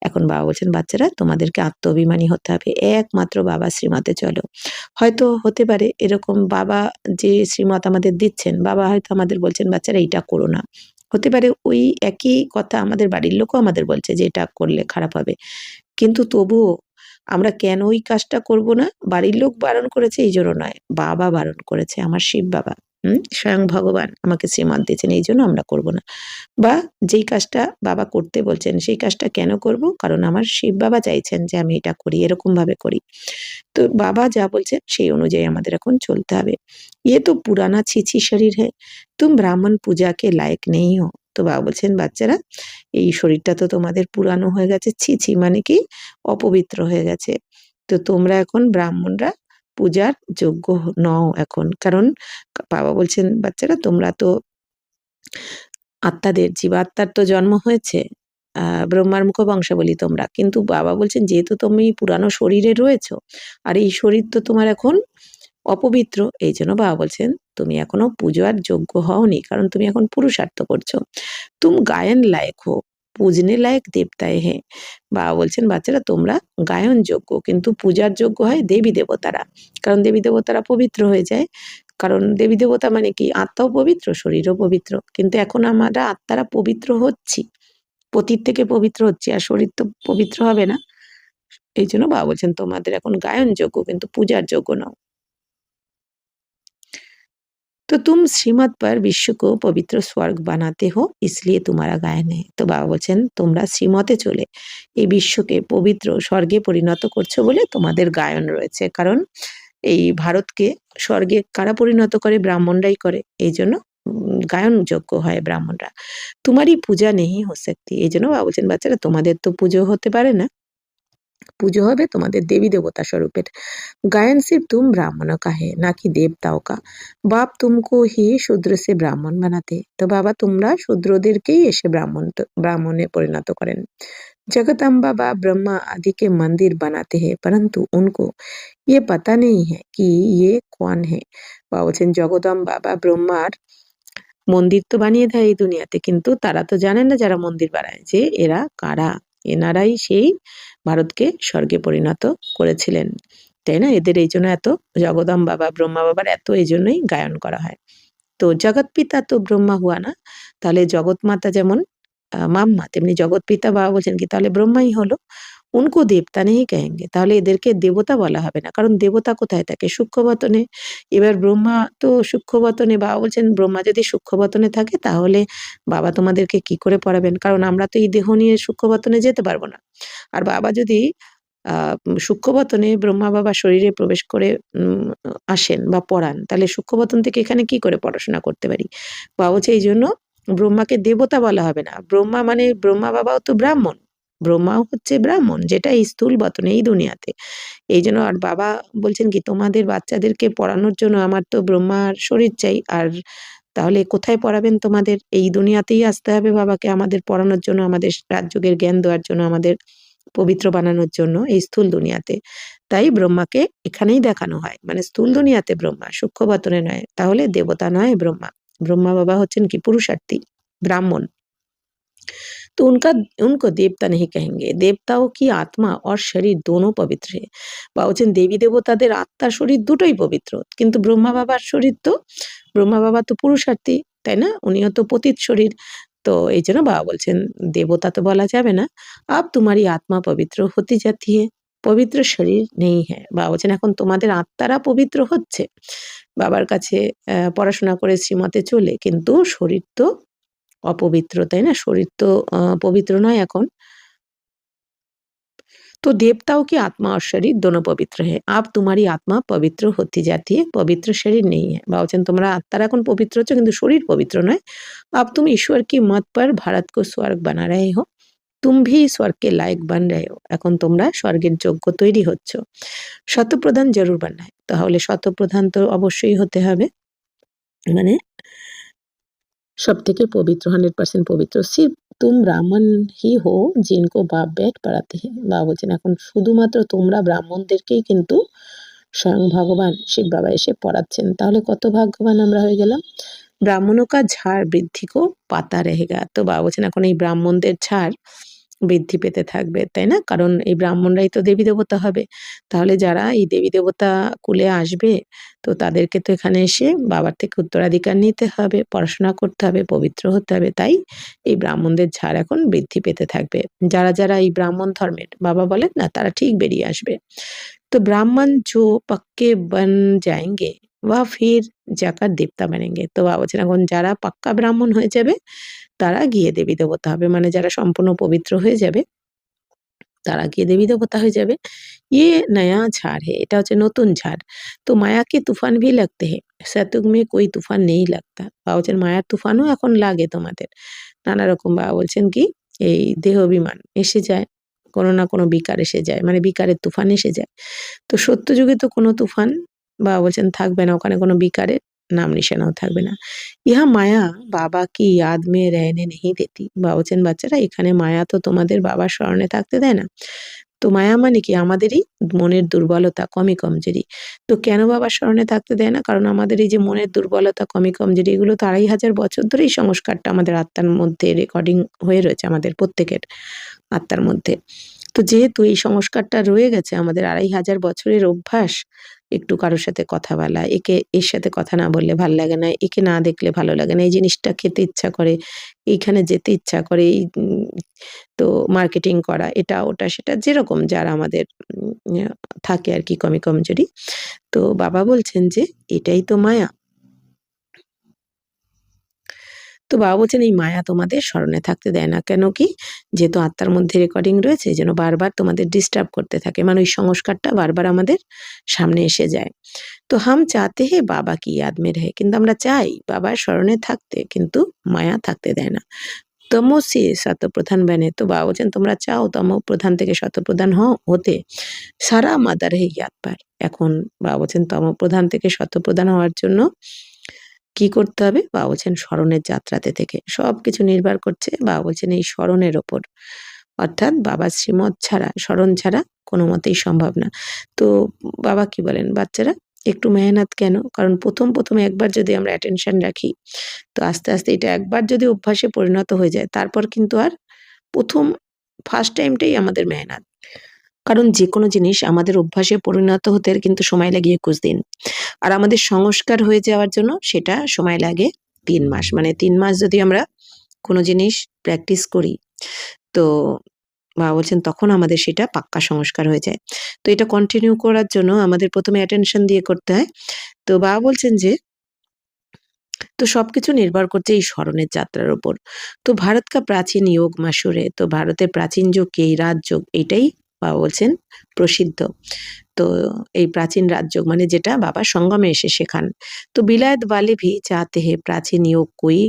এখন বাবা বলছেন বাচ্চারা তোমাদেরকে আত্মাভিমানী হতে হবে, একমাত্র বাবা শ্রীমতে চলো। হয়তো হতে পারে এরকম বাবা যে শ্রীমত আমাদের দিচ্ছেন, বাবা হয়তো আমাদের বলছেন বাচ্চারা এইটা করো না। হতে পারে ওই একই কথা আমাদের বাড়ির লোকও আমাদের বলছে যে এটা করলে খারাপ হবে, কিন্তু তবুও আমরা কেন ওই কাজটা করব না? বাড়ির লোক বারণ করেছে এই জন্য নয়, বাবা বারণ করেছে, আমার শিব বাবা। স্বয়ং ভগবান আমাকে শ্রীমত দিয়েছেন, এই জন্য আমরা করব না। বা যেই কাজটা বাবা করতে বলছেন সেই কাজটা কেন করব? কারণ আমার শিব বাবা চাইছেন যে আমি এটা করি, এরকমভাবে করি। তো বাবা যা বলছেন সেই অনুযায়ী আমাদের এখন চলতে হবে। ये तो पुराना छी-छी शरीर है, तुम ब्राह्मण पूजा के लायक नहीं हो। তো বাবা বলছেন, বাচ্চারা এই শরীরটা তো তোমাদের পুরানো হয়ে গেছে, ছি-ছি মানে কি? অপবিত্র হয়ে গেছে। তো তোমরা এখন ব্রাহ্মণরা পূজার যোগ্য নও এখন। কারণ বাবা বলছেন, বাচ্চারা তোমরা তো আত্মাদের, জীবাত্মার তো জন্ম হয়েছে। ব্রহ্মার মুখ বংশাবলী তোমরা। কিন্তু বাবা বলছেন যেহেতু তুমি পুরানো শরীরে রয়েছো, আর এই শরীর তো তোমার এখন অপবিত্র, এইজন্য বাবা বলছেন তুমি এখনো পূজার যোগ্য হওনি, কারণ তুমি এখন পুরুষার্থ করছো। তুম গায়ন লায়ক হো, পূজনে লায়ক দেবতায় হে। বাবা বলছেন বাচ্চারা তোমরা গায়ন যোগ্য, কিন্তু পূজার যোগ্য হয় দেবী দেবতারা। কারণ দেবী দেবতারা পবিত্র হয়ে যায়। কারণ দেবী দেবতা মানে কি? আত্মাও পবিত্র, শরীরও পবিত্র। কিন্তু এখন আমরা আত্মারা পবিত্র হচ্ছি, পতির থেকে পবিত্র হচ্ছি, আর শরীর তো পবিত্র হবে না। এই জন্য বাবা বলছেন তোমাদের এখন গায়ন যোগ্য, কিন্তু পূজার যোগ্য নও। तो तुम শ্রীমত पर विश्व को पवित्र स्वर्ग बनाते हो, इसलिए तुम्हारा गायन है। তো বাবা বলছেন তোমরা শ্রীমতে চলে এই বিশ্বকে পবিত্র স্বর্গে পরিণত করছো বলে তোমাদের গায়ন রয়েছে। কারণ এই ভারতকে স্বর্গে কারা পরিণত করে? ব্রাহ্মণরাই করে। এই জন্য গায়ন যোগ্য হয় ব্রাহ্মণরা। তোমারই পূজা নেই হো सकती। এই জন্য বাবা বলছেন বাচ্চারা তোমাদের তো পুজো হতে পারে না, পুজো হবে তোমাদের দেবী দেবতা স্বরূপের। गायन सिर्फ तुम ब्राह्मणों का है, ना कि देवताओं का। बाप तुमको ही शूद्र से ब्राह्मण बनाते। তো বাবা তোমরা শূদ্রদেরকেই এসে ব্রাহ্মণে পরিণত করেন। जगदम्बा बा ब्रह्मा आदि के मंदिर बनाते हैं, परंतु उनको ये पता नहीं है कि ये कौन है। বাবা বলছেন জগদম্বা বা ব্রহ্মার মন্দির তো বানিয়ে দেয় এই দুনিয়াতে, কিন্তু তারা তো জানেন না যারা মন্দির বানায় যে এরা কারা। এনারাই সেই ভারতকে স্বর্গে পরিণত করেছিলেন, তাই না? এদের এই জন্য এত জগদম্বা বা ব্রহ্মা বাবার এত এই জন্যই গায়ন করা হয়। তো জগৎ পিতা তো ব্রহ্মা হুয়া না, তাহলে জগৎ মাতা যেমন মাম্মা, তেমনি জগৎ পিতা বাবা বলছেন কি তাহলে ব্রহ্মাই হলো। উनको দেবতা নেই কহেঙ্গে, তাহলে এদেরকে দেবতা বলা হবে না, কারণ দেবতা কোথায় থাকে? সূক্ষ্মবতনে। এবার ব্রহ্মা তো সূক্ষ্মবতনে, বাবা বলছেন ব্রহ্মা যদি সূক্ষ্মবতনে থাকে তাহলে বাবা তোমাদেরকে কি করে পড়াবেন? কারণ আমরা তো এই দেহ নিয়ে সূক্ষ্মবতনে যেতে পারবো না। আর বাবা যদি সূক্ষ্মবতনে ব্রহ্মা বাবা শরীরে প্রবেশ করে আসেন বা পড়ান, তাহলে সূক্ষ্মবতন থেকে এখানে কি করে পড়াশোনা করতে পারি? বাবা বলছে এইজন্য ব্রহ্মাকে দেবতা বলা হবে না। ব্রহ্মা মানে ব্রহ্মা বাবাও তো ব্রাহ্মণ। ব্রহ্মাও হচ্ছে ব্রাহ্মণ, যেটা এই স্থূল বতনে এই দুনিয়াতে। এইজন্য আর বাবা বলছেন কি তোমাদের বাচ্চাদেরকে পড়ানোর জন্য আমার তো ব্রহ্মার শরীর চাই। আর তাহলে কোথায় পড়াবেন তোমাদের? এই দুনিয়াতেই আসতে হবে বাবাকে আমাদের পড়ানোর জন্য, আমাদের রাজযোগের জ্ঞান দেওয়ার জন্য, আমাদের পবিত্র বানানোর জন্য এই স্থূল দুনিয়াতে। তাই ব্রহ্মাকে এখানেই দেখানো হয়। মানে স্থূল দুনিয়াতে ব্রহ্মা, সূক্ষ্মবতনে নয়। তাহলে দেবতা নয় ব্রহ্মা। ব্রহ্মা বাবা হচ্ছেন কি পুরুষার্থী, ব্রাহ্মণ। तो उनको देवता नहीं कहेंगे। देवताओं की आत्मा और शरीर दोनों पवित्र है। বা বলছেন দেবী দেবতাদের আত্মা শরীর দুটোই পবিত্র। কিন্তু ব্রহ্মা বাবার শরীর তো, ব্রহ্মা বাবা তো পুরুষার্থী, তাই না? উনিও তো পতিত শরীর। তো এইজন্য বাবা বলছেন দেবতা তো বলা যাবে না। अब तुम्हारी आत्मा पवित्र होती जाती है, পবিত্র শরীর নেই হ্যাঁ। বাবা বলছেন এখন তোমাদের আত্মারা পবিত্র হচ্ছে বাবার কাছে পড়াশোনা করে শ্রীমতে চলে, কিন্তু শরীর তো অপবিত্র, তাই না? শরীর তো পবিত্র নয় এখন। तो देवताओं की आत्मा और शरीर दोनों पवित्र है। अब तुम्हारी आत्मा पवित्र होती जाती है, पवित्र शरीर नहीं है। বাবা বলছেন তোমরা আত্মারা এখন পবিত্র হচ্ছ, কিন্তু শরীর পবিত্র নয়। अब तुम ईश्वर की मत पर भारत को स्वर्ग बना रहे हो, तुम भी स्वर्ग के लायक बन रहे हो। এখন তোমরা স্বর্গের যোগ্য তৈরি হচ্ছ। শতপ্রধান জরুর বাননা है, তাহলে শতপ্রধান তো অবশ্যই হতে হবে। মানে সবথেকে পবিত্র, 100% পবিত্র। সির্ফ তুম ব্রাহ্মণ হি হো জিनको বাপ বেট পড়াতে हैं। বাবা বলছেন এখন শুধুমাত্র তোমরা ব্রাহ্মণদেরকেই কিন্তু স্বয়ং ভগবান শিব বাবা এসে পড়াচ্ছেন। তাহলে কত ভাগ্যবান আমরা হয়ে গেলাম। ব্রাহ্মণোं का ঝাড় বৃদ্ধি কো পাতা रहेगा। তো বাবা বলছেন এখন এই ব্রাহ্মণদের ঝাড় বৃদ্ধি পেতে থাকবে, তাই না? কারণ এই ব্রাহ্মণরাই তো দেবী দেবতা হবে। তাহলে যারা এই দেবী দেবতা কুলে আসবে, তো তাদেরকে তো এখানে এসে বাবার থেকে উত্তরাধিকার নিতে হবে, পড়াশোনা করতে হবে, পবিত্র হতে হবে। তাই এই ব্রাহ্মণদের ঝাড় এখন বৃদ্ধি পেতে থাকবে। যারা এই ব্রাহ্মণ ধর্মের, বাবা বলেন না, তারা ঠিক বেরিয়ে আসবে। तो ब्राह्मण जो पक्के बन जाएँगे वह फिर जाकर देवता बनेंगे। তো বাবা বলছেন এখন যারা পাক্কা ব্রাহ্মণ হয়ে যাবে তারা গিয়ে দেবী দেবতা হবে। মানে যারা সম্পূর্ণ পবিত্র হয়ে যাবে তারা গিয়ে দেবী দেবতা হয়ে যাবে। ये नया झाड़ है, এটা হচ্ছে নতুন ঝাড়। তো মায়া के तूफान भी लगते हैं, सतयुग में कोई तूफान नहीं लगता। বাবা বলছেন মায়ার তুফানও এখন লাগে তোমাদের। নানা রকম বাবা বলছেন কি এই দেহাভিমান এসে যায়। কোনো না কোনো বিকার এসে যায়। মানে বিকারের তুফান এসে যায়। তো সত্যযুগে তো কোনো তুফান বাবা বলছেন থাকবে না, ওখানে কোনো বিকারের নাম নিশানাও থাকবে না। ইহা মায়া বাবা কি ইয়াদ মে रहने नहीं देती। বাবা বলছেন বাচ্চারা এখানে মায়া তো তোমাদের বাবার স্মরণে থাকতে দেয় না। তো মায়া মানে কি আমাদেরই মনের দুর্বলতা, কমজোরি। তো কেন বাবার স্মরণে থাকতে দেয় না? কারণ আমাদের এই যে মনের দুর্বলতা, কমজোরি এগুলো তো ২৫০০ বছর ধরে এই সংস্কারটা আমাদের আত্মার মধ্যে রেকর্ডিং হয়ে রয়েছে আমাদের প্রত্যেকের আত্মার মধ্যে। তো যেহেতু এই সংস্কারটা রয়ে গেছে আমাদের ২৫০০ বছরের অভ্যাস, একটু কারো সাথে কথা বলা, এর সাথে কথা না বললে ভাল লাগে না, একে না দেখলে ভালো লাগে না, এই জিনিসটা খেতে ইচ্ছা করে, এইখানে যেতে ইচ্ছা করে, তো মার্কেটিং করা, এটা ওটা সেটা যেরকম যার আমাদের থাকে আরকি কমজোরি। তো বাবা বলছেন যে এটাই তো মায়া। তো বাবা বলছেন এই মায়া তোমাদের স্মরণে থাকতে দেয় না। কেন কি? যেহেতু আত্মার মধ্যে রেকর্ডিং রয়েছে যেন বারবার তোমাদের ডিস্টার্ব করতে থাকে। মানে ওই সংস্কারটা বারবার আমাদের সামনে এসে যায়। তো হাম চাহতে হ্যায় বাবা কি ইয়াদ মে রহে। কিন্তু আমরা চাই বাবার স্মরণে থাকতে, কিন্তু মায়া থাকতে দেয় না। তমো সে শতপ্রধান বনে। তো বাবা বলছেন তোমরা চাও তমো প্রধান থেকে শতপ্রধান হতে। সারা মাদার হে ইয়াদ পার। এখন বাবা বলছেন তমো প্রধান থেকে শতপ্রধান হওয়ার জন্য কি করতে হবে? বাবা বলছেন স্মরণের যাত্রাতে থেকে। সবকিছু নির্ভর করছে বাবা বলছেন এই স্মরণের ওপর। অর্থাৎ বাবার শ্রীমত ছাড়া, স্মরণ ছাড়া কোনো মতেই সম্ভব না। তো বাবা কি বলেন? বাচ্চারা একটু মেহনত কেন? কারণ ১ম একবার যদি আমরা অ্যাটেনশন রাখি, তো আস্তে এটা একবার যদি অভ্যাসে পরিণত হয়ে যায়, তারপর কিন্তু আর ১ম ফার্স্ট টাইমটাই আমাদের মেহনত। কারণ যেকোনো জিনিস আমাদের অভ্যাসে পরিণত হতে কিন্তু সময় লাগে ২১ দিন। আর আমাদের সংস্কার হয়ে যাওয়ার জন্য সেটা সময় লাগে ৩ মাস। মানে ৩ মাস যদি আমরা কোনো জিনিস প্র্যাকটিস করি, তো বাবা বলছেন তখন আমাদের সেটা পাক্কা সংস্কার হয়ে যায়। তো এটা কন্টিনিউ করার জন্য আমাদের ১ম এ অ্যাটেনশন দিয়ে করতে হয়। তো বাবা বলছেন যে তো সবকিছু নির্ভর করছে এই স্মরণের যাত্রার উপর। তো ভারত কা প্রাচীন যোগ মশহুর है। তো ভারতের প্রাচীন যোগ কি এই রাজযোগ, এটাই বাবা বলছেন প্রসিদ্ধ। তো এই প্রাচীন রাজযোগ মানে যেটা বাবা সঙ্গমে এসে শেখান। তো বিলায়েত वाले भी चाहते हैं प्राचीन योग कोई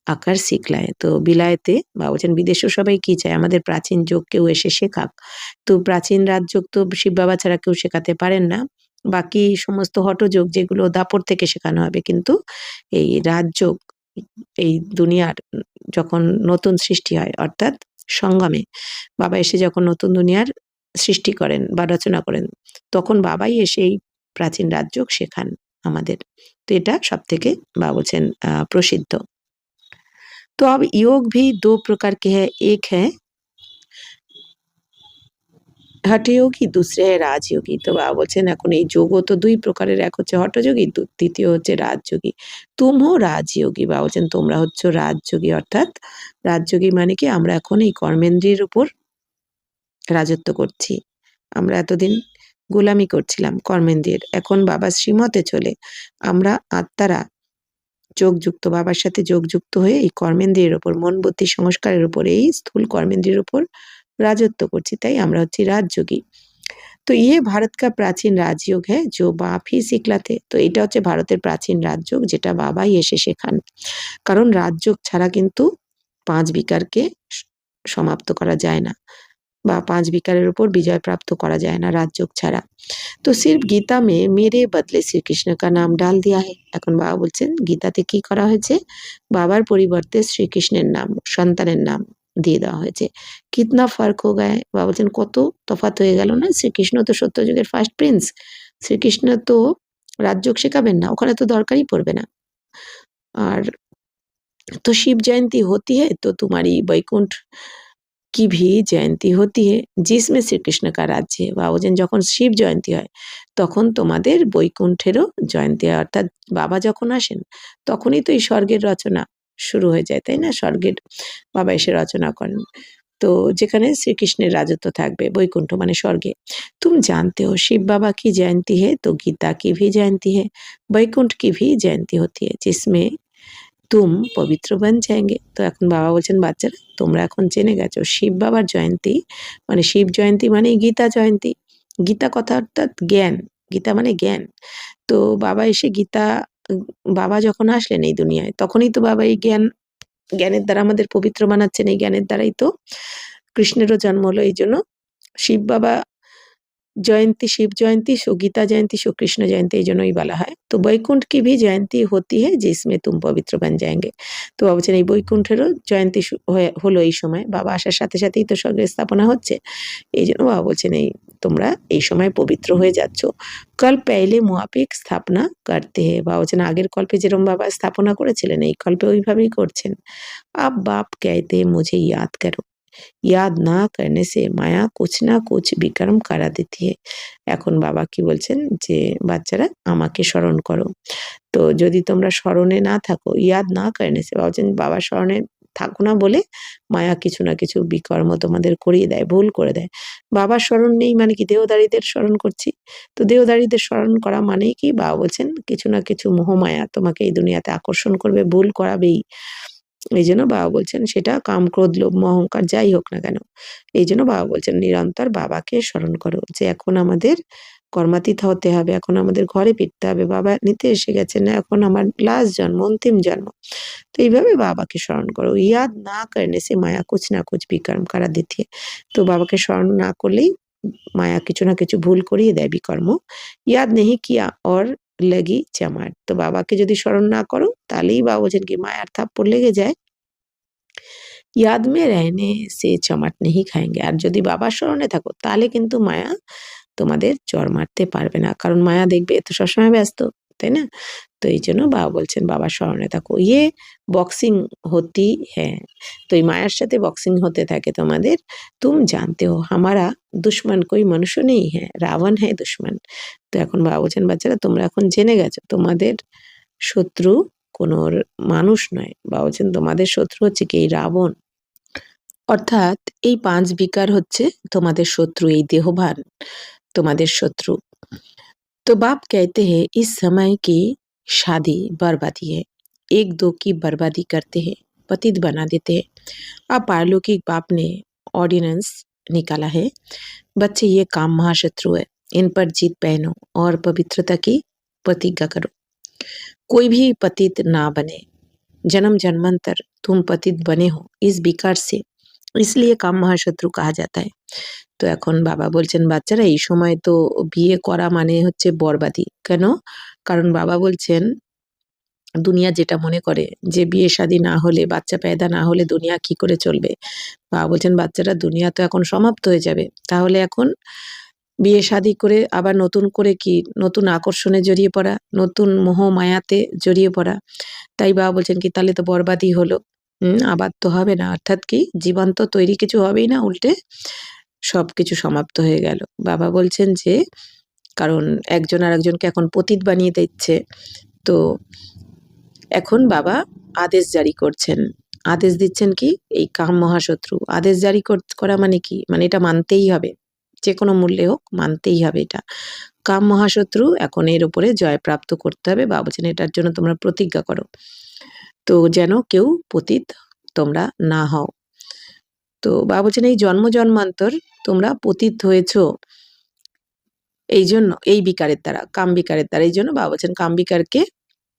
আকার শিখলায়। তো বিলায়েতে বাবা বলছেন বিদেশেও সবাই কি চায়? আমাদের প্রাচীন যোগ কেউ এসে শেখাক। তো প্রাচীন রাজযোগ তো শিব বাবা ছাড়া কেউ শেখাতে পারেন না। বাকি সমস্ত হঠযোগ যেগুলো দাপর থেকে শেখানো হবে। কিন্তু এই রাজযোগ এই দুনিয়ার যখন নতুন সৃষ্টি হয় অর্থাৎ সঙ্গমে বাবা এসে যখন নতুন দুনিয়ার সৃষ্টি করেন বা রচনা করেন, তখন বাবাই এসে এই প্রাচীন রাজযোগ শেখান আমাদের। তো এটা সবথেকে বাবা বলছেন প্রসিদ্ধ। तो अब योग भी 2 प्रकार के हैं, एक है হঠযোগী, दूसरे है রাজযোগী। তো বাবা বলছেন এখন এই যোগও তো ২ প্রকারের, এক হচ্ছে হঠযোগী, দ্বিতীয় হচ্ছে রাজযোগী। তুম হো রাজযোগী। বাবা বলছেন তোমরা হচ্ছ রাজযোগী। অর্থাৎ রাজযোগী মানে কি আমরা এখন এই কর্মেন্দ্রিয়ের উপর রাজত্ব করছি। আমরা এতদিন গোলামি করছিলাম কর্মেন্দ্রিয়ের। এখন বাবার শ্রীমতে চলে আমরা আত্মারা যোগযুক্ত, বাবার সাথে যোগযুক্ত হয়ে এই কর্মেন্দ্রিয়ের উপর, মন বুদ্ধি সংস্কারের উপর, এই স্থূল কর্মেন্দ্রিয়ের উপর রাজত্ব করছি। তাই আমরা হচ্ছি রাজযোগী। তো ইয়ে ভারত কা প্রাচীন রাজযোগ হ্যাঁ जो बाप ही सिखलाते। তো এটা হচ্ছে ভারতের প্রাচীন রাজযোগ যেটা বাবাই এসে শেখান। কারণ রাজযোগ ছাড়া কিন্তু ৫ বিকারকে সমাপ্ত করা যায় না বা ৫ বিকারের উপর বিজয় প্রাপ্ত করা যায় না রাজযোগ ছাড়া। তো সির্ফ গীতা মে মেরে বদলে শ্রীকৃষ্ণ কা নাম ডাল দিয়া হে। এখন বাবা বলছেন গীতাতে কি করা হয়েছে? বাবার পরিবর্তে শ্রীকৃষ্ণের নাম, সন্তানের নাম দিয়ে দেওয়া হয়েছে। কিতনা ফার্ক হো গায়ে। বাবা বলছেন কত তফাৎ হয়ে গেল না? শ্রীকৃষ্ণ তো সত্যযুগের ফার্স্ট প্রিন্স। শ্রীকৃষ্ণ তো রাজযোগ শেখাবেন না, ওখানে তো দরকারই পড়বে না। আর तो शिव जयंती होती है तो तुम्हारी वैकुंठ की भी জয়ন্তী होती है जिसमें শ্রীকৃষ্ণ का राज्य है। বাবা বলছেন যখন শিব জয়ন্তী হয় তখন তোমাদের বৈকুণ্ঠেরও জয়ন্তী হয়, অর্থাৎ বাবা যখন আসেন তখনই তো এই স্বর্গের রচনা শুরু হয়ে যায়, তাই না? স্বর্গের বাবা এসে রচনা করেন, तो যেখানে শ্রীকৃষ্ণের রাজত্ব থাকবে, বৈকুণ্ঠ মানে স্বর্গে। तुम जानते हो शिव बाबा की जयंती है तो गीता की भी जयंती है, वैकुंठ की भी जयंती होती है जिसमें तुम पवित्र बन जाएंगे। तो এখন বাবা বলছেন বাচ্চারা তোমরা এখন জেনে গেছো শিব বাবার জয়ন্তী মানে শিব জয়ন্তী মানে গীতা জয়ন্তী। গীতা কথা অর্থাৎ জ্ঞান, গীতা মানে জ্ঞান। তো বাবা এসে গীতা বাবা যখন আসলেন এই দুনিয়ায় তখনই তো বাবা এই জ্ঞানের দ্বারা আমাদের পবিত্র বানাচ্ছেন, এই জ্ঞানের দ্বারাই তো কৃষ্ণেরও জন্ম হলো। এই জন্য শিব বাবা जयंती शिव जयंती सो गीता जयंती सो कृष्ण जयंती এই জন্যই বলা হয়। তো বৈকুণ্ঠ की भी जयंती होती है जिसमें तुम पवित्र बन जाएंगे। তো বাবা বলছেন এই বৈকুণ্ঠেরও জয়ন্তী হলো এই সময়, বাবা আসার সাথে সাথেই তো স্বর্গের স্থাপনা হচ্ছে, এই জন্য বাবা বলছেন এই তোমরা এই সময় পবিত্র হয়ে যাচ্ছ। কল পেলে মুআফিক স্থাপনা করতে হে, বাবা বলছেন আগের কল্পে যেরকম বাবা স্থাপনা করেছিলেন এই কল্পে ওইভাবেই করছেন। আব বাপ कहते मुझे याद करो, याद ना करने से माया कुछ ना कुछ বিকর্ম করা দিতি है। এখন বাবা কি বলছেন যে বাচ্চারা আমাকে স্মরণ করো, তো যদি তোমরা স্মরণে না থাকো, ইয়াদ না করনে সে বাবা বলছেন বাবার স্মরণে থাকো না বলে মায়া কিছু না কিছু বিকর্ম তোমাদের করিয়ে দেয়, ভুল করে দেয়। বাবার স্মরণ নেই মানে কি দেহধারীদের স্মরণ করছি, তো দেহধারীদের স্মরণ করা মানেই কি বাবা বলছেন কিছু না কিছু মোহমায়া তোমাকে এই দুনিয়াতে আকর্ষণ করবে, ভুল করাবেই। এই জন্য বাবা বলছেন সেটা কাম ক্রোধ লোভ মোহ অহংকার যাই হোক না কেন, এই জন্য বাবা বলছেন নিরন্তর বাবাকে স্মরণ করো যে এখন আমাদের কর্মাতীত হতে হবে, এখন আমাদের ঘরে ফিরতে হবে, বাবা নিতে এসে গেছেন, এখন আমার লাস্ট জন্ম, অন্তিম জন্ম। তো এইভাবে বাবাকে স্মরণ করো। ইয়াদ না করনে সে মায়া কুছ না কুছ বিকর্ম করা দিতি है। তো বাবাকে স্মরণ না করলেই মায়া কিছু না কিছু ভুল করিয়ে দেয় বিকর্ম। ইয়াদ নেহি কিয়া और लगी चमाट। তো বাবাকে যদি স্মরণ না করো তাহলেই বাবা বলছেন কি মায়ার থাপ্পড় লেগে যায়। ইয়াদ মে রহনে সে চমাট নেহি খাएंगे। আর যদি বাবার স্মরণে থাকো তাহলে কিন্তু মায়া তোমাদের চড় মারতে পারবে না, কারণ মায়া দেখবে এ তো সবসময় ব্যস্ত, তাই না? তো এই জন্য বাবা বলছেন বাবার স্মরণে থাকো। ইয়ে বক্সিং হতি হ্যাঁ, তো এই মায়ার সাথে বক্সিং হতে থাকে তোমাদের। তুম জানতে হো হামারা দুশ্মন কোই মনুষ্য নেই হ্যাঁ, রাবণ হ্যাঁ দুশ্মন। তো এখন বাবা বলছেন বাচ্চারা তোমরা এখন জেনে গেছো তোমাদের শত্রু কোনো মানুষ নয়, বাবা বলছেন তোমাদের শত্রু হচ্ছে কি এই রাবণ, অর্থাৎ এই ৫ বিকার হচ্ছে তোমাদের শত্রু, এই দেহভান তোমাদের শত্রু। तो बाप कहते हैं इस समय की शादी बर्बादी है, एक दो की बर्बादी करते हैं, पतित बना देते हैं। अब पारलौकिक बाप ने ऑर्डिनेंस निकाला है, बच्चे ये काम महाशत्रु है, इन पर जीत पहनो और पवित्रता की प्रतिज्ञा करो। कोई भी पतित ना बने, जन्म जन्मांतर तुम पतित बने हो इस विकार से, इसलिए काम महाशत्रु कहा जाता है। তো এখন বাবা বলছেন বাচ্চারা এই সময় তো বিয়ে করা মানে হচ্ছে বরবাদি। কেন? কারণ বাবা বলছেন দুনিয়া যেটা মনে করে যে বিয়ে শাদী না হলে, বাচ্চা পয়দা না হলে দুনিয়া কি করে চলবে। বাবা বলছেন বাচ্চারা দুনিয়া তো এখন সমাপ্ত হয়ে যাবে, তাহলে এখন বিয়ে শাদী করে আবার নতুন করে কি নতুন আকর্ষণে জড়িয়ে পড়া, নতুন মোহ মায়াতে জড়িয়ে পড়া। তাই বাবা বলছেন কি তাহলে তো বরবাদই হলো, আবার তো হবে না, অর্থাৎ কি জীবন তো তৈরি কিছু হবেই না, উল্টে সবকিছু সমাপ্ত হয়ে গেল। বাবা বলছেন যে কারণ একজন আরেকজনকে এখন পতিত বানিয়ে দিচ্ছে, তো এখন বাবা আদেশ জারি করছেন। আদেশ দিচ্ছেন কি এই কাম মহাশত্রু, আদেশ জারি করা মানে কি, মানে এটা মানতেই হবে, যে কোনো মূল্যে হোক মানতেই হবে এটা। কাম মহাশত্রু এখন এর উপরে জয় প্রাপ্ত করতে হবে। বাবা বলছেন এটার জন্য তোমরা প্রতিজ্ঞা করো, তো যেন কেউ পতিত তোমরা না হও। তো বাবা বলছেন এই জন্ম জন্মান্তর তোমরা পতিত হয়েছ এই জন্য এই বিকারের দ্বারা, কাম বিকারের দ্বারা, এই জন্য বাবা বলছেন কাম বিকারকে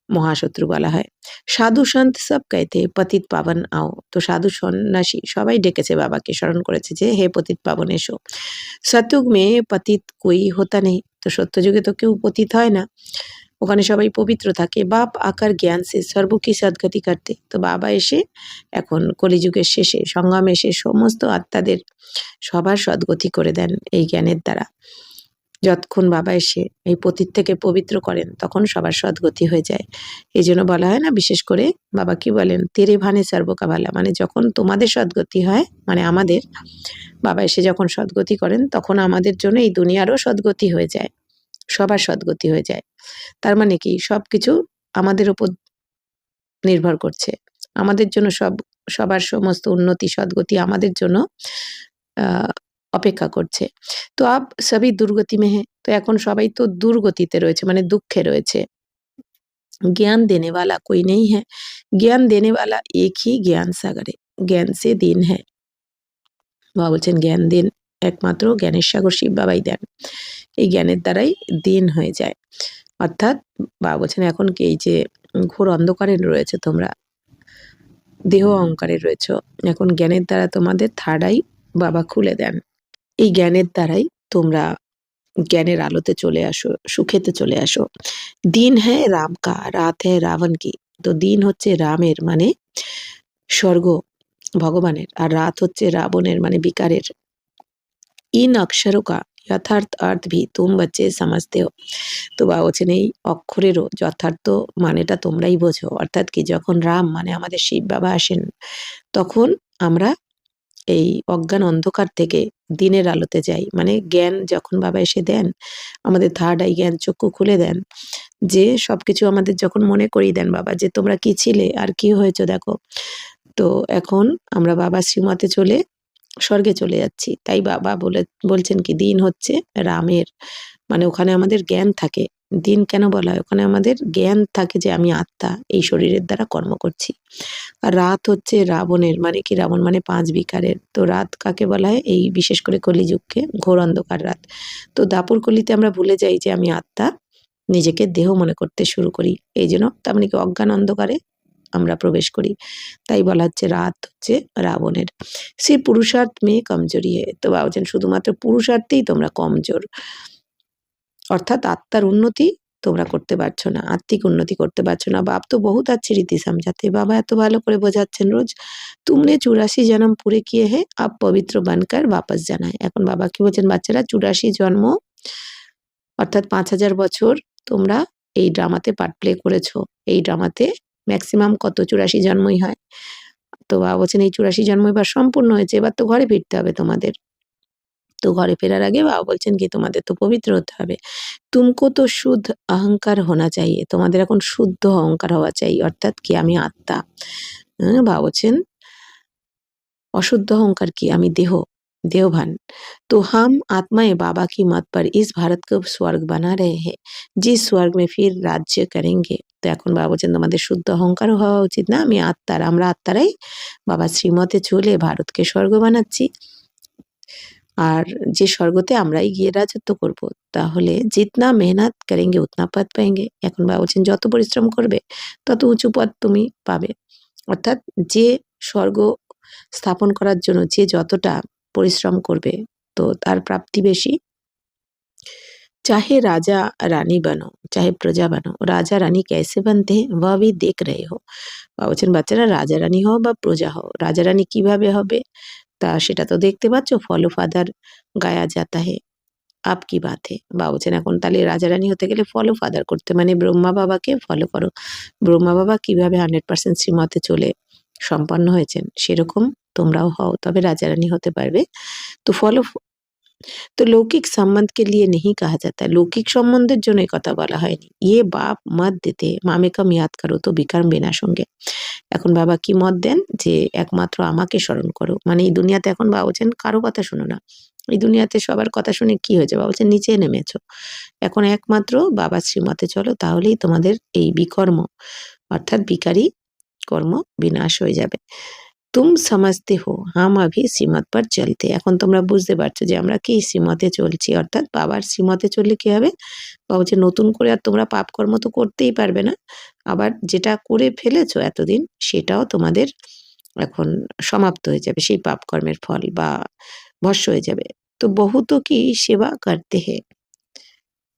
মহাশত্রু বলা হয়। সাধু সন্ত সব कहते পতিত পাবন আও। তো সাধু সন্ন্যাসী সবাই ডেকেছে বাবাকে, স্মরণ করেছে যে হে পতিত পাবন এসো। সত্যযুগ মে পতিত কই হতা নেই। তো সত্যযুগে তো কেউ পতিত হয় না, ওখানে সবাই পবিত্র থাকে। বাপ আকার জ্ঞান সে সর্ব কি সদ্গতি করতে। তো বাবা এসে এখন কলিযুগের শেষে সংগ্রামে এসে সমস্ত আত্মাদের সবার সদ্গতি করে দেন এই জ্ঞানের দ্বারা। যতক্ষণ বাবা এসে এই পতিত থেকে পবিত্র করেন তখন সবার সদ্গতি হয়ে যায়। এই জন্য বলা হয় না, বিশেষ করে বাবা কি বলেন, তেরে ভানে সর্বকাবালা, মানে যখন তোমাদের সদ্গতি হয়, মানে আমাদের বাবা এসে যখন সদ্গতি করেন তখন আমাদের জন্য এই দুনিয়ারও সদ্গতি হয়ে যায়, সবার সদ্গতি হয়ে যায়। তার মানে কি সবকিছু আমাদের উপর নির্ভর করছে, আমাদের জন্য সবার সমস্ত উন্নতি সদ্গতি আমাদের জন্য অপেক্ষা করছে। তো আব সবই দুর্গতি মে হ্যাঁ, তো এখন সবাই তো দুর্গতিতে রয়েছে, মানে দুঃখে রয়েছে। জ্ঞান দেনে वाला कोई नहीं है, জ্ঞান দেনে वाला एक ही ज्ञान सागर है, জ্ঞান সে দিন হ্যাঁ। বাবা বলছেন জ্ঞান দিন একমাত্র জ্ঞানের সাগর শিব বাবাই দেন, এই জ্ঞানের দ্বারাই দিন হয়ে যায়। অর্থাৎ বাবা বলছেন এখন কি এই যে ঘোর অন্ধকারে রয়েছে তোমরা, দেহ অহংকারে রয়েছ, এখন জ্ঞানের দ্বারা তোমাদের থার্ড আই বাবা খুলে দেন। এই জ্ঞানের দ্বারাই তোমরা জ্ঞানের আলোতে চলে আসো, সুখেতে চলে আসো। দিন হ্যাঁ রাম কা, রাত হ্যাঁ রাবণ কি। তো দিন হচ্ছে রামের মানে স্বর্গ ভগবানের, আর রাত হচ্ছে রাবণের মানে বিকারের। ইন অক্ষরোं का यथार्थ अर्थ भी तुम बच्चे समझते हो। তো বাবা বলছেন এই অক্ষরেরও যথার্থ মানেটা তোমরাই বোঝো। অর্থাৎ কি যখন রাম মানে আমাদের শিব বাবা আসেন তখন আমরা এই অজ্ঞান অন্ধকার থেকে দিনের আলোতে যাই, মানে জ্ঞান যখন বাবা এসে দেন, আমাদের থার্ড আই জ্ঞান চক্ষু খুলে দেন, যে সবকিছু আমাদের যখন মনে করিয়ে দেন বাবা যে তোমরা কি ছিলে আর কি হয়েছো দেখো। তো এখন আমরা বাবার শ্রীমতে চলে স্বর্গে চলে যাচ্ছি। তাই বাবা বলছেন কি দিন হচ্ছে রামের, মানে ওখানে আমাদের জ্ঞান থাকে। দিন কেন বলা হয়, ওখানে আমাদের জ্ঞান থাকে যে আমি আত্মা এই শরীরের দ্বারা কর্ম করছি। আর রাত হচ্ছে রাবণের, মানে কি রাবণ মানে 5 বিকারের। তো রাত কাকে বলা হয়, এই বিশেষ করে কলিযুগকে ঘোর অন্ধকার রাত। তো দাপর কলিতে আমরা ভুলে যাই যে আমি আত্মা, নিজেকে দেহ মনে করতে শুরু করি, এই জন্য তার মানে কি অজ্ঞান অন্ধকারে আমরা প্রবেশ করি। তাই বলা হচ্ছে রাত হচ্ছে রাবণের। সে পুরুষার্থ মেয়ে কমজোরি হে, তো বাবা বলছেন শুধুমাত্র পুরুষার্থেই তোমরা কমজোর, অর্থাৎ আত্মার উন্নতি তোমরা করতে পারছো না, আত্মিক উন্নতি করতে পারছো না। বাপ তো বহুত अच्छी रीति समझाते, বাবা এত ভালো করে বোঝাচ্ছেন রোজ। তুমনে 84 জন্ম পুরে কিয়ে হে, আব পবিত্র বানকর বাপস জানা है। এখন বাবা কি বলছেন, বাচ্চারা 84 জন্ম অর্থাৎ 5000 বছর তোমরা এই ড্রামাতে পার্ট প্লে করেছো। এই ড্রামাতে ম্যাক্সিমাম কত 84 জন্মই হয়। তো বাবা বলছেন এই 84 জন্ম এবার সম্পূর্ণ হয়েছে, এবার তো ঘরে ফিরতে হবে তোমাদের। তো ঘরে ফেরার আগে বাবা বলছেন কি তোমাদের তো পবিত্র হতে হবে। তুমকো তো শুদ্ধ অহংকার হোনা চাইয়ে, তোমাদের এখন শুদ্ধ অহংকার হওয়া চাই, অর্থাৎ কি আমি আত্মা। বাবা বলছেন অশুদ্ধ অহংকার কি, আমি দেহ, देवभान। तो हम आत्माएं बाबा की मत पर इस भारत को स्वर्ग बना रहे हैं, जिस स्वर्ग में फिर राज्य करेंगे। তো এখন বাবা বলছেন তোমাদের শুদ্ধ অহংকার হওয়া উচিত না, আমি আত্মার, আমরা আত্মারাই বাবা শ্রীমতে চলে ভারতকে স্বর্গ বানাচ্ছি, আর যে স্বর্গতে আমরাই গিয়ে রাজত্ব করব। তাহলে জিতনা মেহনত করেঙ্গে উতনা পদ পাएंगे। এখন বাবা বলছেন যত পরিশ্রম করবে তত উঁচু পদ তুমি পাবে। অর্থাৎ যে স্বর্গ স্থাপন করার জন্য যে যতটা পরিশ্রম করবে তো তার প্রাপ্তি বেশি। चाहे राजा रानी बनो चाहे प्रजा बनो, राजा रानी कैसे बनते हैं वह भी देख रहे हो। বাবা বলছেন বাচ্চারা রাজা রানী হও বা প্রজা হও, রাজা রানী কিভাবে হবে তা সেটা তো দেখতে পাচ্ছ, ফলো ফাদার গায়া যাতা হে আপ কি বাত হে। বাবা বলছেন এখন তাহলে রাজা রানী হতে গেলে ফলো ফাদার করতে, মানে ব্রহ্মা বাবাকে ফলো করো। ব্রহ্মা বাবা কিভাবে 100% শ্রীমতে চলে সম্পন্ন হয়েছেন সেরকম তোমরাও হও, তবে রাজা রানী হতে পারবে। তো ফলো, তো লৌকিক সম্বন্ধ के लिए नहीं कहा जाता, লৌকিক সম্বন্ধের জন্য এই কথা বলা হয়নি। ये बाप मत देते मामे कम याद करो तो বিকার বিনাশ होंगे। এখন বাবা কি মত দেন যে একমাত্র আমাকে স্মরণ করো, মানে এই দুনিয়াতে এখন বাবা বলছেন কারো কথা শোনো না, এই দুনিয়াতে সবার কথা শুনে কি হয়েছে, বাবা বলছেন নিচে নেমেছো, এখন একমাত্র বাবা শ্রীমতে চলো, তাহলেই তোমাদের এই বিকর্ম অর্থাৎ বিকারী কর্ম বিনাশ হয়ে যাবে। তুম সমঝতে হো হাম আভি শ্রীমত পর চলতে, এখন তোমরা বুঝতে পারছো যে আমরা কি শ্রীমতে চলছি, অর্থাৎ বাবার শ্রীমতে চললে কি হবে, বাবা বলছে নতুন করে আর তোমরা পাপ কর্ম তো করতেই পারবে না, আবার যেটা করে ফেলেছো এতদিন সেটাও তোমাদের এখন সমাপ্ত হয়ে যাবে, সেই পাপ কর্মের ফল বা ভস্য হয়ে যাবে। তো বহুতো কি সেবা করতে হে,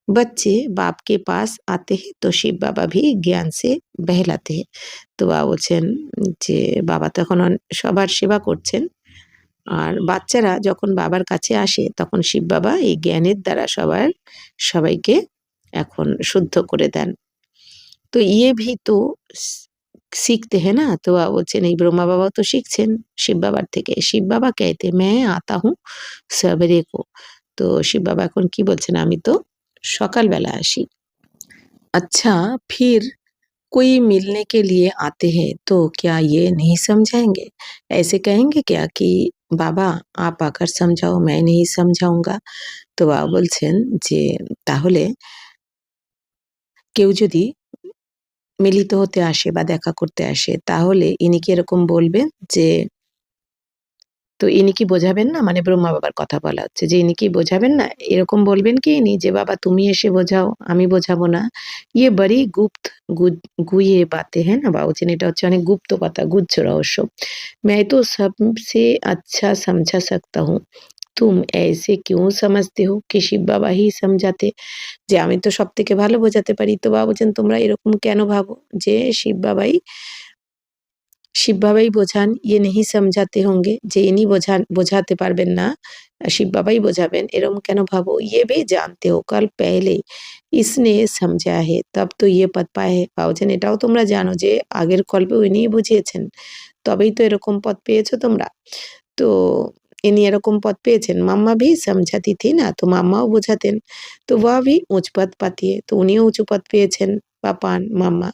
बच्चे बाप के पास आते हैं तो শিব বাবা भी জ্ঞান সে বহলাতে हैं। তো বাবা বলছেন যে বাবা তো এখন সবার সেবা করছেন, আর বাচ্চারা যখন বাবার কাছে আসে তখন শিব বাবা এই জ্ঞানের দ্বারা সবাইকে এখন শুদ্ধ করে দেন। তো ইয়ে ভি তো सीखते हैं ना, तो বলছেন এই ব্রহ্মা বাবাও তো শিখছেন শিব বাবার থেকে। শিব বাবা कहते मैं आता हूँ सवेरे को। তো শিব বাবা এখন কি বলছেন, আমি তো সকালবেলা আসি। अच्छा फिर कोई मिलने के लिए आते हैं तो क्या ये नहीं समझाएंगे? ऐसे कहेंगे क्या कि বাবা आप आकर समझाओ, मैं नहीं समझाऊंगा? তো বাবা বলছেন যে তাহলে কেউ যদি মিলিত হতে আসে বা দেখা করতে আসে তাহলে ইনি কি এরকম বলবেন যে, তো ইনি কি বোঝাবেন না, মানে ব্রহ্মা বাবার কথা বলা হচ্ছে যে ইনি কি বোঝাবেন না, এরকম বলবেন কি ইনি যে বাবা তুমি এসে বোঝাও, আমি বোঝাবো না? ইয়ে বড়ি গুপ্ত গুইয়ে বাতে হ্যাঁ না, বা বলছেন এটা হচ্ছে অনেক গুপ্ত কথা, গুচ্ছ রহস্য। मैं तो सबसे अच्छा समझा सकता हूँ, तुम ऐसे क्यों समझते हो कि শিব বাবা হি समझाते? যে আমি তো সবথেকে ভালো বোঝাতে পারি। তো বাবা বলছেন তোমরা এরকম কেন ভাবো যে শিব বাবাই বোঝান, ইয়ে নেহি সমঝাতে হোঙ্গে, যে ইনি বোঝাতে পারবেন না, শিব বাবাই বোঝাবেন, এরকম কেন ভাবো? ইয়ে ভি জানতে হো কাল পেহলে ইসনে সমঝা হে তব তো ইয়ে পদ পায়ে হে। বাবা বলছেন এটাও তোমরা জানো যে আগের কল্পে ইনিই বুঝিয়েছেন, তবেই তো এরকম পথ পেয়েছো তোমরা। তো ইনি এরকম পথ পেয়েছেন। মাম্মা ভি সমঝাতি থি না, তো মাম্মাও বোঝাতেন। তো ওয়া ভি উঁচ পদ পাতি है, তো উনিও উঁচু পদ পেয়েছেন বা পান মাম্মা।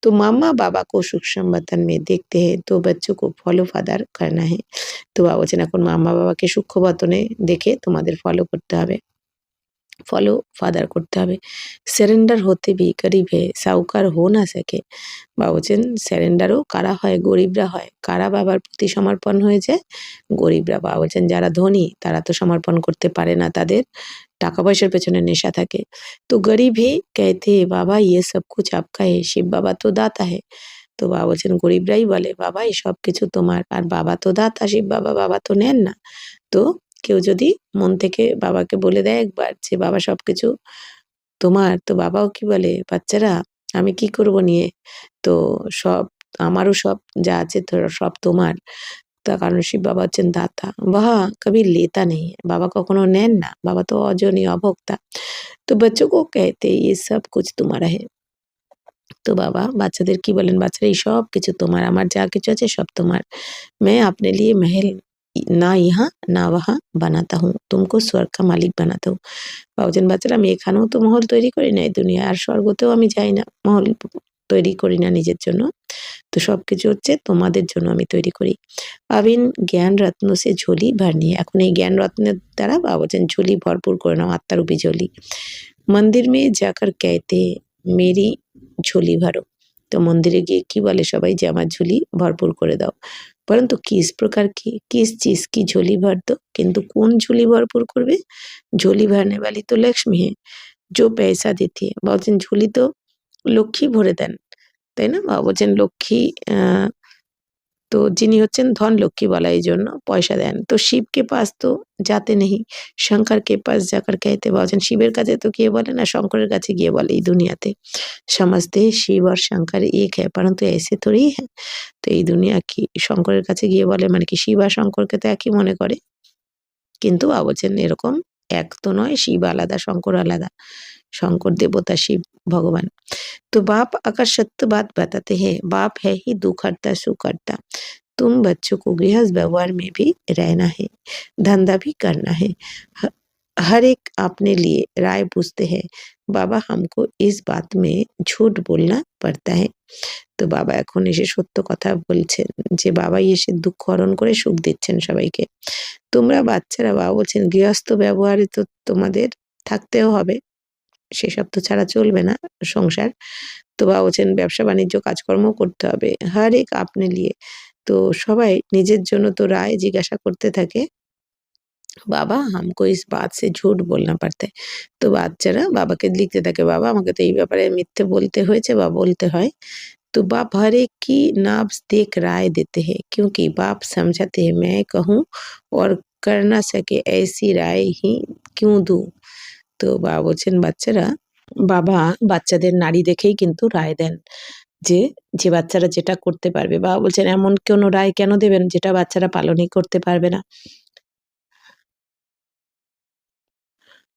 तो मामा बाबा को सूक्ष्म बतन में देखते हैं तो बच्चों को फॉलो फादर करना है। তো বাবা বলছেন এখন মাম্মা বাবাকে সূক্ষ্ম বতনে দেখে তোমাদের ফলো করতে হবে, ফলো ফাদার করতে হবে। সারেন্ডার হতে ভি গরিব হে সাহুকার হো না সকে। বাবা বলছেন সারেন্ডারও কারা হয়? গরিবরা হয়। কারা বাবার প্রতি সমর্পণ হয়ে যায়? গরিবরা। বাবা বলছেন যারা ধনী তারা তো সমর্পণ করতে পারে না, তাদের টাকা পয়সার পেছনে নেশা থাকে। তো গরিব হি कहते हैं বাবা ये सब कुछ आपका है, শিব বাবা তো দাতা है। তো বাবা বলছেন গরিবরাই বলে বাবা এই সব কিছু তোমার, আর বাবা তো দাতা, শিব বাবা, বাবা তো নেন না। তো কেউ যদি মন থেকে বাবাকে বলে দেয় একবার যে বাবা সবকিছু তোমার, তো বাবাও কি বলে বাচ্চারা আমি কি করব নিয়ে, তো সব আমারও সব যা আছে তো সব তোমার। তার কারণ শিব বাবা হচ্ছেন দাতা, वह कभी लेता नहीं है, বাবা কখনো নেন না, বাবা তো অজনী অভোক্তা। তো बच्चों को कहते ये सब कुछ तुम्हारा है। তো বাবা বাচ্চাদের কি বলেন, বাচ্চারা এই সব কিছু তোমার, আমার যা কিছু আছে সব তোমার। मैं अपने लिए महल ना यहाँ ना वहाँ बनाता हूँ, तुमको स्वर्ग का मालिक बनाता हूँ। বাবা বলছেন বাচ্চারা আমি এখানেও তো মহল তৈরি করি না এই দুনিয়ায়, আর স্বর্গতেও আমি যাই না, মহল তৈরি করি না নিজের জন্য। তো সবকিছু হচ্ছে তোমাদের জন্য আমি তৈরি করি। अब इन জ্ঞান রত্ন সে ঝোলি ভরনি है, এখন এই জ্ঞান রত্নের দ্বারা বাবা বলছেন ঝুলি ভরপুর করে নাও, আত্মারূপী ঝুলি। মন্দির में जाकर कहते मेरी ঝুলি ভরো। তো মন্দিরে গিয়ে কি বলে সবাই যে আমার ঝুলি ভরপুর করে দাও। परंतु किस प्रकार की, किस चीज़ की झोली भर दो, কিন্তু কোন ঝুলি ভরপুর করবে? ঝোলি ভরने वाली तो लक्ष्मी है जो पैसा देती है। বলছেন ঝুলি তো লক্ষ্মী ভরে দেন, তাই না? বাবা বলছেন লক্ষ্মী তো যিনি হচ্ছেন ধন লক্ষ্মী বলা এই জন্য পয়সা দেন। তো শিব কে পাস তো যাতে নেহি, শঙ্কর কে পাস যাকার कहते, বলছেন শিবের কাছে তো গিয়ে বলে না, শঙ্করের কাছে গিয়ে বলে এই দুনিয়াতে। समझते हैं शिव और शंकर एक है परंतु ऐसे थोड़ी है। তো এই দুনিয়া কি শঙ্করের কাছে গিয়ে বলে মানে কি শিব আর শঙ্করকে তো একই মনে করে, কিন্তু বাবা বলছেন এরকম এক তো নয়, শিব আলাদা শঙ্কর আলাদা, শঙ্কর দেবতা, শিব ভগবান। तो बाप अगर सत्य बात बताते हैं, बाप है ही दुखहर्ता सुखहर्ता। तुम बच्चों को गृहस्थ व्यवहार में भी रहना है, धंधा भी करना है, हर एक अपने लिए राय पूछते हैं। बाबा हमको इस बात में झूठ बोलना पड़ता है। তো বাবা এখন এসে সত্য কথা বলছেন যে বাবাই এসে দুঃখ হরণ করে সুখ দিচ্ছেন সবাইকে। তোমরা বাচ্চারা, বাবা বলছেন গৃহস্থ ব্যবহারে তো তোমাদের থাকতেও হবে, সেসব তো ছাড়া চলবে না সংসার। তো বাবা বলছেন ব্যবসা বাণিজ্য কাজকর্ম করতে হবে, হর এক আপনে লিয়ে। তো সবাই নিজের জন্য তো রায় জিজ্ঞাসা করতে থাকে। বাবা হামকো ইস বাত সে ঝুট বলনা পড়তা है। তো বাচ্চারা বাবাকে লিখতে থাকে বাবা আমাকে তো এই ব্যাপারে মিথ্যে বলতে হয়েছে বা বলতে হয়। तो बाप हर एक की नब्ज देख राय देते हैं क्योंकि बाप समझाते हैं मैं कहूँ और कर ना सके ऐसी राय ही क्यों दूँ। তো বাবা বলছেন বাচ্চারা, বাবা বাচ্চাদের নাড়ি দেখেই কিন্তু রায় দেন। যে যে বাচ্চারা যেটা করতে পারবে। বাবা বলছেন, এমন কোনো রায় কেন দেবেন যেটা বাচ্চারা পালনই করতে পারবে না?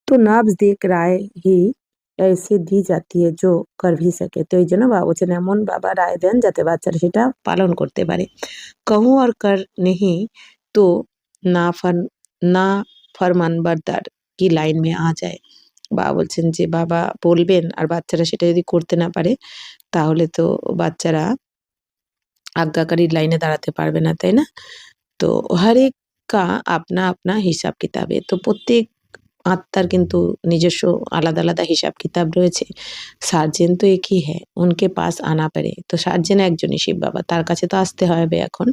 তো নবज़ রায় হি ऐसे दी जाती है जो कर भी सके। তো এইজন্য বাবা বলছেন এমন বাবা রায় দেন যাতে বাচ্চারা সেটা পালন করতে পারে। कहूँ और कर नहीं तो नाफर नाफरमानबरदार की লাইন মে আ যায়। বাবা বলছেন যে বাবা বলবেন আর বাচ্চারা সেটা যদি করতে না পারে তাহলে তো বাচ্চারা আজ্ঞাকারীর লাইনে দাঁড়াতে পারবে না, তাই না? তো हर एक का अपना अपना হিসাব কিতাব है। তো প্রত্যেক আত্মার কিন্তু নিজস্ব আলাদা আলাদা হিসাব কিতাব রয়েছে। সার্জেন তো একই হ্যায়, উনকে পাস আনা পড়ে। তো সার্জেন একজনই শিব বাবা, তার কাছে তো আসতে হবে এখন।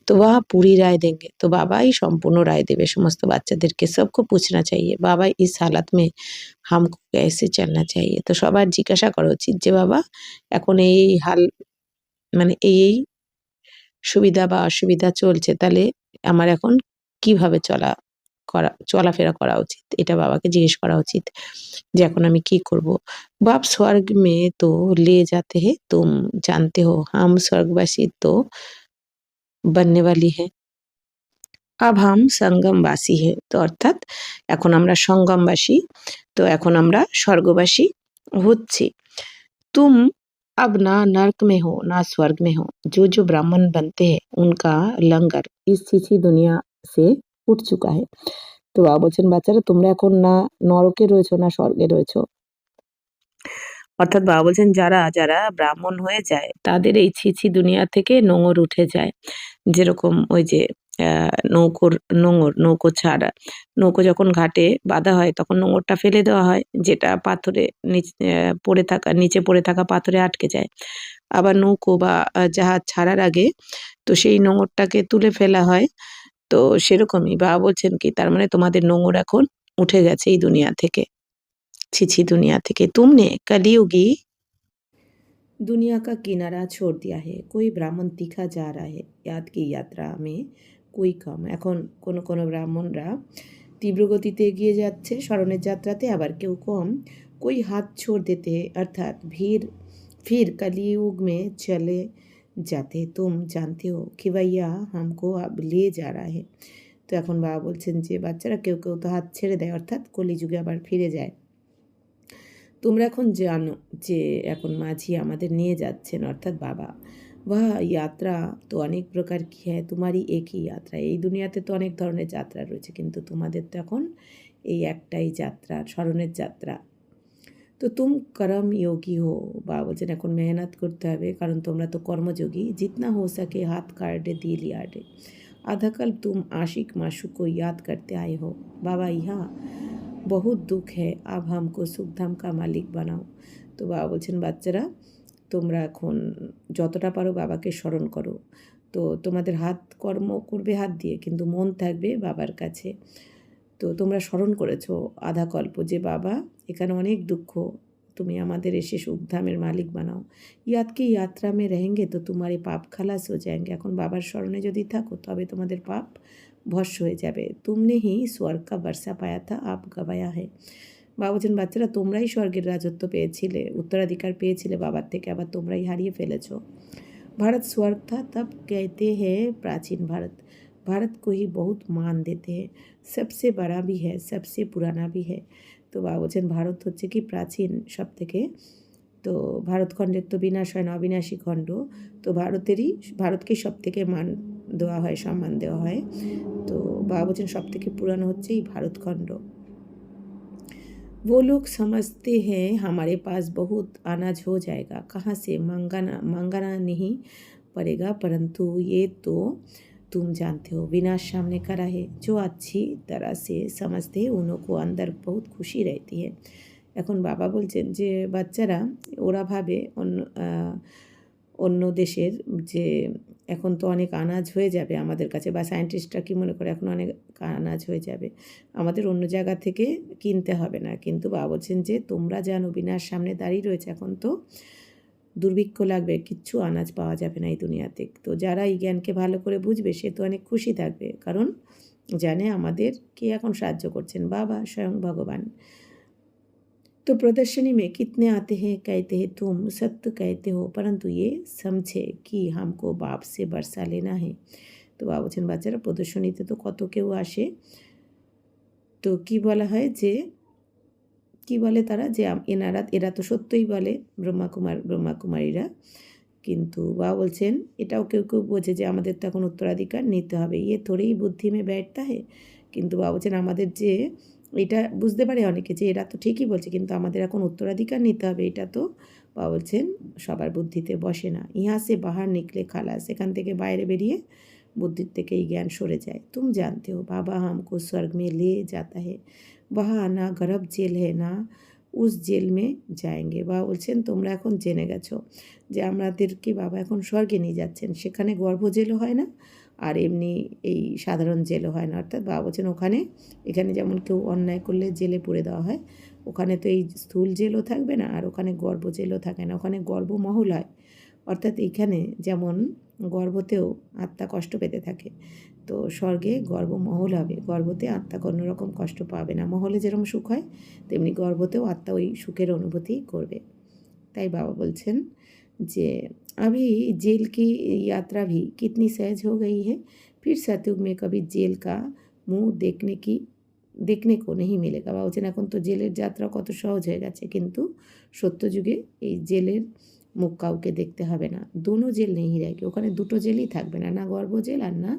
তো वह पूरी राय देंगे। তো বাবাই সম্পূর্ণ রায় দেবে সমস্ত বাচ্চাদেরকে। सबको पूछना चाहिए बाबा इस हालत में हमको कैसे चलना चाहिए। তো সবার জিজ্ঞাসা করা উচিত যে বাবা এখন এই হাল মানে এই সুবিধা বা অসুবিধা চলছে, তাহলে আমার এখন কিভাবে চলাফেরা করা উচিত? এটা বাবাকে জিজ্ঞেস করা উচিত যে এখন আমি কি করব? बाप स्वर्ग में तो ले जाते हैं, तुम जानते हो हम स्वर्गवासी तो बनने वाली है। अब हम संगमवासी है। তো অর্থাৎ এখন আমরা সঙ্গমবাসী, তো এখন আমরা স্বর্গবাসী হচ্ছি। तुम अब ना नर्क में हो ना स्वर्ग में हो। जो ब्राह्मण बनते हैं उनका लंगर इस ছিছি দুনিয়া से उठ चुका है। তো বাবা বলছেন বাচ্চারা তোমরা এখন না নরকে রয়েছো না স্বর্গে রয়েছো। অর্থাৎ বাবা বলছেন যারা ব্রাহ্মণ হয়ে যায় তাদের এই ছি দুনিয়া থেকে নোঙর উঠে যায়। যেরকম ওই যে নৌকোর নৌকো ছাড়া নৌকো যখন ঘাটে বাঁধা হয় তখন নোঙরটা ফেলে দেওয়া হয় যেটা পাথরে নিচে পড়ে থাকা পাথরে আটকে যায়। আবার নৌকো বা জাহাজ ছাড়ার আগে তো সেই নোঙরটাকে তুলে ফেলা হয়। তো সেরকমই বাবা বলছেন কি তার মানে তোমাদের নোঙর এখন উঠে গেছে এই দুনিয়া থেকে। ছি दुनिया থেকে। तुमने कलयुगी दुनिया का किनारा छोड़ दिया है। कोई ब्राह्मण तीखा जा रहा है याद की यात्रा में कोई कम। এখন কোনো ব্রাহ্মণরা তীব্র গতিতে এগিয়ে যাচ্ছে স্মরণের যাত্রাতে, আবার কেউ কম। कोई हाथ छोड़ देते हैं अर्थात फिर कलयुग में चले जाते। तुम जानते हो कि भैया हमको अब ले जा रहा है। তো এখন বাবা বলছেন যে বাচ্চারা কেউ তো হাত ছেড়ে দেয় অর্থাৎ কলিযুগে আবার ফিরে যায়। তোমরা এখন জানো যে এখন মাঝি আমাদের নিয়ে যাচ্ছেন অর্থাৎ বাবা। বাহ যাত্রা তো অনেক প্রকার কি হ্যাঁ তোমারই একই যাত্রা। এই দুনিয়াতে তো অনেক ধরনের যাত্রা রয়েছে কিন্তু তোমাদের তো এখন এই একটাই যাত্রা, স্মরণের যাত্রা। তো তুম করম যোগী হো। বাবা বলছেন এখন মেহনত করতে হবে কারণ তোমরা তো কর্মযোগী। जितना हो सके हाथ काट दिल याद आधा कल तुम आशिक माशूक को याद करते आए हो। बाबा यहाँ बहुत दुख है अब हमको सुखधाम का मालिक बनाओ। তো বাবা বলছেন বাচ্চারা তোমরা এখন যতটা পারো বাবাকে স্মরণ করো। তো তোমাদের হাত কর্ম করবে হাত দিয়ে কিন্তু মন থাকবে বাবার কাছে। তো তোমরা স্মরণ করেছো আধা কল্প যে বাবা এখানে অনেক দুঃখ, তুমি আমাদের এসে সুখধামের মালিক বানাও। ইয়াদ কি যাত্রা মে रहेंगे তো তোমারে পাপ খালাস হয়ে যায়গে। এখন বাবার স্মরণে যদি থাকো তবে তোমাদের পাপ ভস্ম হয়ে যাবে। তুমনে হি স্বর্গ কা বর্ষা পায়া থা আপ গবায়া है। বাবা বলছেন বাচ্চারা তোমরাই স্বর্গের রাজত্ব পেয়েছিলে, উত্তরাধিকার পেয়েছিলে বাবার থেকে, আবার তোমরাই হারিয়ে ফেলেছো। भारत स्वर्ग था तब कहते हैं प्राचीन भारत। भारत को ही बहुत मान देते हैं, सबसे बड़ा भी है सबसे पुराना भी है। তো বাবা বলছেন ভারত হচ্ছে কি প্রাচীন সব থেকে। তো ভারতখণ্ডের তো বিনাশ হয় না, অবিনাশী খণ্ড। তো ভারতকেই সব থেকে মান দেওয়া হয়, সম্মান দেওয়া হয়। তো বাবা বলছেন সব থেকে পুরানো হচ্ছে এই ভারতখণ্ড। वो लोग समझते हैं हमारे पास बहुत अनाज हो जाएगा, कहाँ से मंगाना नहीं पड़ेगा, परंतु ये तो तुम जानते हो विनाश सामने खड़ा है। जो अच्छी तरह से समझते हैं उन्हों को अंदर बहुत खुशी रहती है। এখন বাবা বলছেন যে বাচ্চারা ওরা ভাবে অন্য দেশের যে এখন তো অনেক আনাজ হয়ে যাবে আমাদের কাছে, বা সায়েন্টিস্টরা কী মনে করে এখন অনেক আনাজ হয়ে যাবে, আমাদের অন্য জায়গা থেকে কিনতে হবে না। কিন্তু বাবা বলছেন যে তোমরা জানো বিনাশ সামনে দাঁড়িয়ে রয়েছে, এখন তো দুর্ভিক্ষ লাগবে, কিচ্ছু আনাজ পাওয়া যাবে না এই দুনিয়াতে। তো যারা এই জ্ঞানকে ভালো করে বুঝবে সে তো অনেক খুশি থাকবে, কারণ জানে আমাদের কে এখন সাহায্য করছেন, বাবা স্বয়ং ভগবান। तो प्रदर्शनी में कितने आते हैं, कहते हैं तुम सत्य कहते हो, परंतु ये समझे कि हमको बाप से बरसा लेना है। তো বাবা বলছেন বাচ্চারা প্রদর্শনীতে তো কত কেউ আসে, তো কি বলা হয় যে কি বলে তারা যে এরা তো সত্যই বলে ব্রহ্মাকুমারীরা, কিন্তু বাবা বলছেন এটাও কেউ কেউ বোঝে যে আমাদের তো এখন উত্তরাধিকার নিতে হবে, ইয়ে থোড়েই বুদ্ধি মে ব্যাঠতা হে। কিন্তু বাবা বলছেন আমাদের যে এটা বুঝতে পারে অনেকে যে এরা তো ঠিকই বলছে, কিন্তু আমাদের এখন উত্তরাধিকার নিতে হবে, এটা তো বাবা বলছেন সবার বুদ্ধিতে বসে না। ইহা সে বাহার নিকলে খালাস, এখান থেকে বাইরে বেরিয়ে বুদ্ধির থেকে এই জ্ঞান সরে যায়। তুম জানতে হো বাবা হামকো স্বর্গ মে লে যাতা হে, वहाँ ना गर्भ जेल है ना उस জেল মে যায়েঙ্গে। বাবা বলছেন তোমরা এখন জেনে গেছো যে আমাদেরকে বাবা এখন স্বর্গে নিয়ে যাচ্ছেন, সেখানে গর্ভ জেলও হয় না আর এমনি এই সাধারণ জেলও হয় না। অর্থাৎ বাবা বলছেন ওখানে, এখানে যেমন কেউ অন্যায় করলে জেলে পুরে দেওয়া হয়, ওখানে তো এই স্থূল জেলও থাকবে না আর ওখানে গর্ভ জেলও থাকে না, ওখানে গর্ভমহল হয়। অর্থাৎ এইখানে যেমন গর্ভতেও আত্মা কষ্ট পেতে থাকে, তো স্বর্গে গর্ভমহল হবে, গর্ভতে আত্মা কোনো রকম কষ্ট পাবে না। মহলে যেরকম সুখ হয় তেমনি গর্ভতেও আত্মা ওই সুখের অনুভূতি করবে। তাই বাবা বলছেন যে अभी जेल की यात्रा भी कितनी सहज हो गई है, फिर सतयुग में कभी जेल का मुंह देखने को नहीं मिलेगा। বাবা বলছেন এখন তো জেলের যাত্রা কত সহজ হয়ে গেছে, কিন্তু সত্যযুগে এই জেলের মুখ কাউকে দেখতে হবে না। দোনো জেল নেই रहेगी, ওখানে দুটো জেলই থাকবে না, না গর্ভ জেল আর না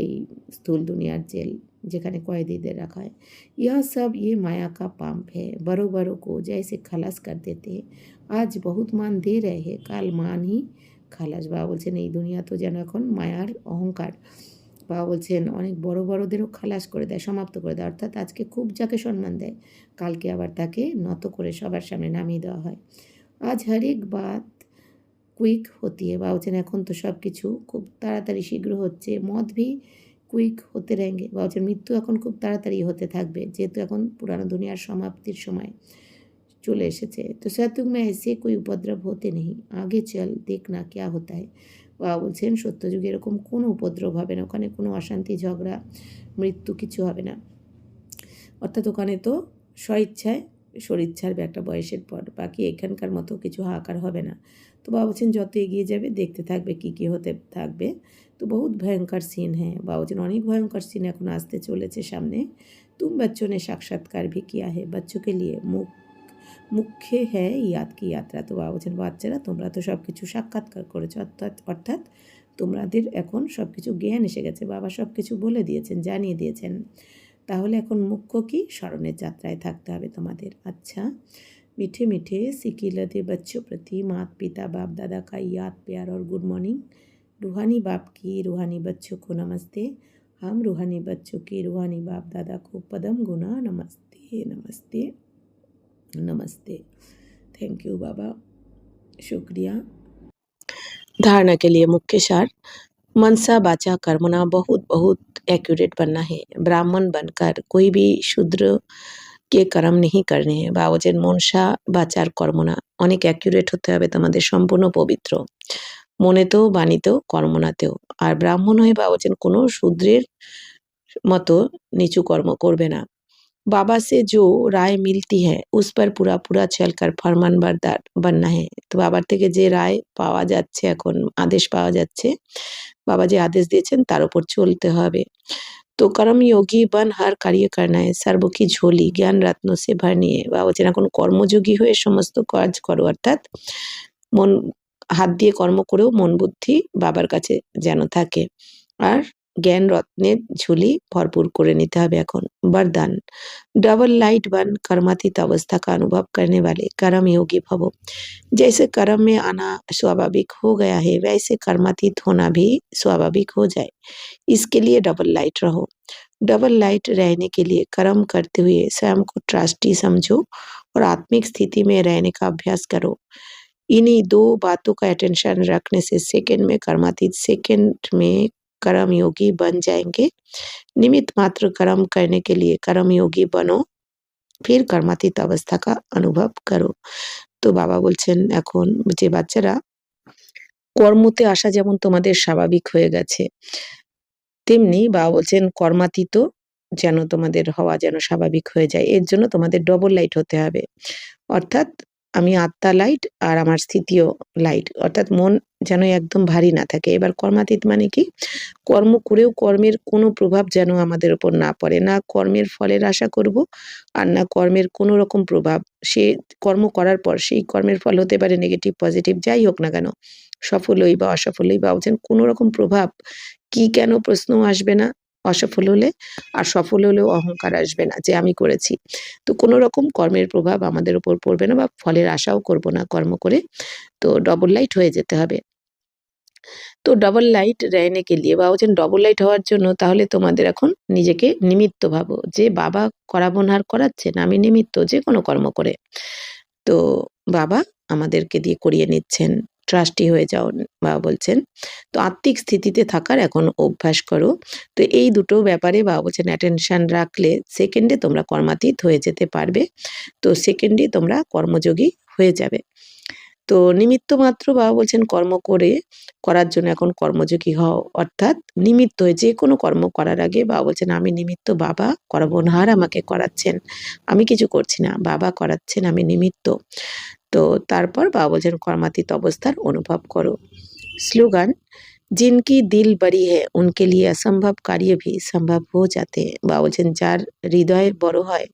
এই স্থূল দুনিয়ার জেল যেখানে কয়েদিদের রাখা হয়। यह सब ये माया का पंप है, बड़ों बड़ों को जैसे खलास कर देते हैं, आज बहुत मान दे रहे हैं, काल मान ही খালাস। বাবা বলছেন এই দুনিয়া তো যেন এখন মায়ার অহংকার, বাবা বলছেন অনেক বড় বড়দেরও খালাস করে দেয়, সমাপ্ত করে দেয়। অর্থাৎ আজকে খুব যাকে সম্মান দেয়, কালকে আবার তাকে নত করে সবার সামনে নামিয়ে দেওয়া হয়। আজ হরেক বাত কুইক হতি है। বাবা বলছেন এখন তো সব কিছু খুব তাড়াতাড়ি শীঘ্র হচ্ছে, মত ভি কুইক হতে रहेंगे। বাবা বলছেন মৃত্যু এখন খুব তাড়াতাড়ি হতে থাকবে, যেহেতু এখন পুরানো দুনিয়ার সমাপ্তির সময় চলে এসেছে। তো सतयुग में ऐसे कोई उपद्रव होते नहीं, आगे चल देखना क्या होता है। বাবা বলছেন সত্যযুগে এরকম কোনো উপদ্রব হবে না, ওখানে কোনো অশান্তি ঝগড়া মৃত্যু কিছু হবে না। অর্থাৎ ওখানে তো স্বইচ্ছায় শরীর ছাড়বে একটা বয়সের পর, বাকি এখানকার মতো কিছু হাহাকার হবে না। তো বাবা বলছেন যত এগিয়ে যাবে দেখতে থাকবে কী কী হতে থাকবে। তো বহুত ভয়ঙ্কর সিন হ্যাঁ, বাবা বলছেন অনেক ভয়ঙ্কর সিন এখন আসতে চলেছে সামনে। तुम बच्चों ने साक्षात्कार भी किया है, बच्चों के लिए মুখ্য হ্যাঁ ইয়াদ কি যাত্রা। তো বাবা বলছেন বাচ্চারা তোমরা তো সব কিছু সাক্ষাৎকার করেছো, অর্থাৎ তোমাদের এখন সব কিছু জ্ঞান এসে গেছে, বাবা সব কিছু বলে দিয়েছেন, জানিয়ে দিয়েছেন। তাহলে এখন মুখ্য কি, স্মরণের যাত্রায় থাকতে হবে তোমাদের। अच्छा मीठे मीठे सिकिलते बच्चों प्रति माता पिता बाप दादा का याद प्यार और गुड मॉर्निंग। रूहानी बाप की रूहानी बच्चों को नमस्ते, हम रूहानी बच्चों की रूहानी बाप दादा को पदम गुना नमस्ते नमस्ते नमस्ते। थैंक यू बाबा, शुक्रिया। धारणा के लिए मुख्य सार, मनसा वाचा कर्मणा बहुत बहुत एक्यूरेट बनना है। ब्राह्मण बनकर कोई भी शूद्र के कर्म नहीं करने हैं। বাবা বলছেন মনসা বাচার কর্মণা, অনেক অ্যাকিউরেট হতে হবে তোমাদের, সম্পূর্ণ পবিত্র মনেতেও বাণীতেও কর্মনাতেও। আর ব্রাহ্মণ হয়ে বাবা বলছেন কোনো শূদ্রের মতো নিচু কর্ম করবে না। बाबा से जो राय मिलती है उस पर पूरा पूरा चलकर फरमानबरदार बनना है। তো বাবার থেকে যে রায় পাওয়া যাচ্ছে, এখন আদেশ পাওয়া যাচ্ছে, বাবা যে আদেশ দিয়েছেন তার উপর চলতে হবে। तो कर्म योगी बन हर कार्य करना है, सर्व की झोली ज्ञान रत्नों से भरनी है। বাবা বলছেন এখন কর্মযোগী হয়ে সমস্ত কাজ করো, অর্থাৎ মন হাত দিয়ে কর্ম করেও মন বুদ্ধি বাবার কাছে যেন থাকে, আর ज्ञान रत्नेर झोली भरपूर करे निते हबे। এখন वरदान, डबल लाइट बन कर्मातीत अवस्था का अनुभव करने वाले कर्म योगी भवो। जैसे कर्म में आना स्वाभाविक हो गया है, वैसे कर्मातीत होना भी स्वाभाविक हो जाए, इसके लिए डबल लाइट रहो। डबल लाइट रहने के लिए कर्म करते हुए स्वयं को ट्रस्टी समझो और आत्मिक स्थिति में रहने का अभ्यास करो। इन्हीं दो बातों का अटेंशन रखने से सेकंड में कर्मातीत, सेकंड में कर्म योगी बन जाएंगे। निमित्त मात्र कर्म करने के लिए कर्म योगी बनो, फिर कर्मातीत अवस्था का अनुभव करो। তো বাবা বলছেন এখন যে বাচ্চারা কর্মতে আসা যেমন তোমাদের স্বাভাবিক হয়ে গেছে, তেমনি বাবা বলছেন কর্মাতীত যেন তোমাদের হওয়া যেন স্বাভাবিক হয়ে যায়। এর জন্য তোমাদের ডবল লাইট হতে হবে। অর্থাৎ আমি আত্মা লাইট আর আমার স্থিতিও লাইট। অর্থাৎ মন যেন একদম ভারী না থাকে। এবার কর্মাতীত মানে কি? কর্ম করেও কর্মের কোনো প্রভাব যেন আমাদের উপর না পড়ে। না কর্মের ফলের আশা করব, আর না কর্মের কোনো রকম প্রভাব। সে কর্ম করার পর সেই কর্মের ফল হতে পারে নেগেটিভ, পজিটিভ যাই হোক না কেন। সফল হই বা অসফল হই বা বলছেন কোনো রকম প্রভাব কি কেন প্রশ্নও আসবে না অসফল হলে, আর সফল হলেও অহংকার আসবে না যে আমি করেছি। তো কোনো রকম কর্মের প্রভাব আমাদের উপর পড়বে না বা ফলের আশাও করব না কর্ম করে। তো ডবল লাইট হয়ে যেতে হবে। তো ডবল লাইট रहने के लिए বা বলছেন ডবল লাইট হওয়ার জন্য তাহলে তোমাদের এখন নিজেকে নিমিত্ত ভাবো যে বাবা করাবোনার করাচ্ছেন, আমি নিমিত্ত যে কোনো কর্ম করে। তো বাবা আমাদেরকে দিয়ে করিয়ে নিচ্ছেন, ট্রাস্টি হয়ে যাও। বাবা বলছেন তো আত্মিক স্থিতিতে থাকার এখন অভ্যাস করো। তো এই দুটো ব্যাপারে বাবা বলছেন অ্যাটেনশন রাখলে সেকেন্ডে তোমরা কর্মাতীত হয়ে যেতে পারবে। তো সেকেন্ডে তোমরা কর্মযোগী হয়ে যাবে। তো নিমিত্ত মাত্র বাবা বলছেন কর্ম করার জন্য এখন কর্মযোগী হও। অর্থাৎ নিমিত্ত হয়ে যে কোনো কর্ম করার আগে বাবা বলছেন আমি নিমিত্ত, বাবা কর্মধার আমাকে করাচ্ছেন, আমি কিছু করছি না, বাবা করাচ্ছেন, আমি নিমিত্ত। তো তারপর বাবা বলছেন কর্মাতীত অবস্থার অনুভব করো। স্লোগান जिनकी दिल बड़ी है उनके लिए असंभव कार्य भी संभव हो जाते हैं। বাবা বলছেন যার হৃদয় বড় হয়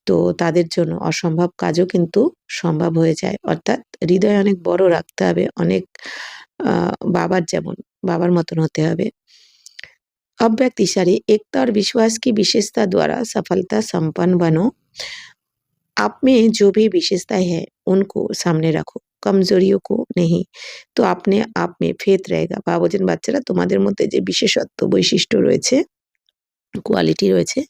তো তাদের জন্য অসম্ভব কাজও কিন্তু সম্ভব হয়ে যায়। অর্থাৎ হৃদয় অনেক বড় রাখতে হবে, অনেক বাবার যেমন বাবার মতন হতে হবে। अव्यक्त इशारे एकता और विश्वास की विशेषता द्वारा सफलता संपन्न बनो। आप में जो भी विशेषताएं हैं उनको सामने रखो, कमजोरियों को नहीं। তো আপনি आप में ফেথ रहेगा। বাবা বলছেন বাচ্চারা তোমাদের মধ্যে যে বিশেষত্ব বৈশিষ্ট্য রয়েছে, কোয়ালিটি রয়েছে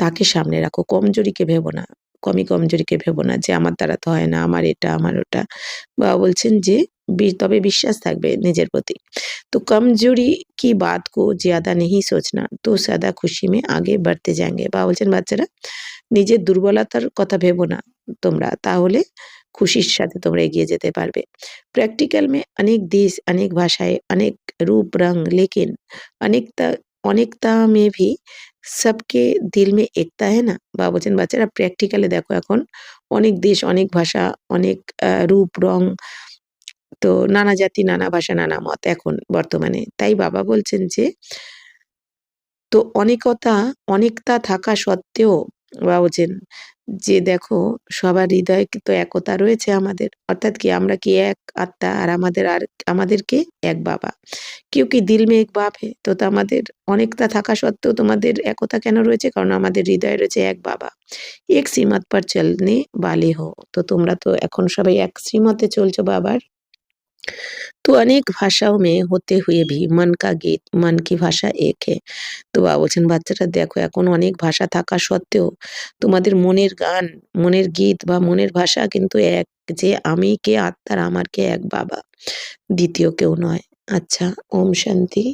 তাকে সামনে রাখো। কমজোরিকে ভেবো না, কমজোরিকে ভেবো না যে আমার দ্বারা তো হয় না, আমার এটা, আমার ওটা। বাবা বলছেন যে তবে বিশ্বাস থাকবে নিজের প্রতি। তো কমজোরি কি বাত কো ज़्यादा नहीं सोचना तो सदा खुशी में आगे बढ़ते जाएंगे। বাবা বলছেন বাচ্চারা নিজের দুর্বলতার কথা ভেবো না তোমরা, তাহলে খুশির সাথে তোমরা এগিয়ে যেতে পারবে। प्रैक्टिकल में अनेक देश, अनेक भाषाएं, अनेक रूप रंग, लेकिन अनेकता अनेकता में भी सबके दिल में एकता है ना। বাবা বলছেন বাচ্চারা প্র্যাকটিক্যালি দেখো এখন অনেক দেশ, অনেক ভাষা, অনেক রূপ রং, তো নানা জাতি, নানা ভাষা, নানা মত এখন বর্তমানে। তাই বাবা বলছেন যে তো অনেকতা থাকা সত্ত্বেও বাবা বলছেন যে দেখো সবার হৃদয়ে তো একতা রয়েছে আমাদের। অর্থাৎ কি আমরা কি এক আত্মা, আর আমাদেরকে এক বাবা। क्योंकि दिल में एक बाप है। তো আমাদের অনেকতা থাকা সত্ত্বেও তোমাদের একতা কেন রয়েছে? কারণ আমাদের হৃদয়ে রয়েছে এক বাবা। এক শ্রীমত পর চলনে वाले हो। তো তোমরা তো এখন সবাই এক শ্রীমতে চলছো বাবার। तो अनेक भाषाओं में होते हुए भी मन का गीत, मन की भाषा एक है। তো বাবা বলছেন বাচ্চারা দেখো এখন অনেক ভাষা থাকা সত্ত্বেও তোমাদের মনের গান, মনের গীত বা মনের ভাষা কিন্তু এক, যে আমি কে আত্মার আমার কে এক বাবা, দ্বিতীয় কেউ নয়। আচ্ছা, ওম শান্তি।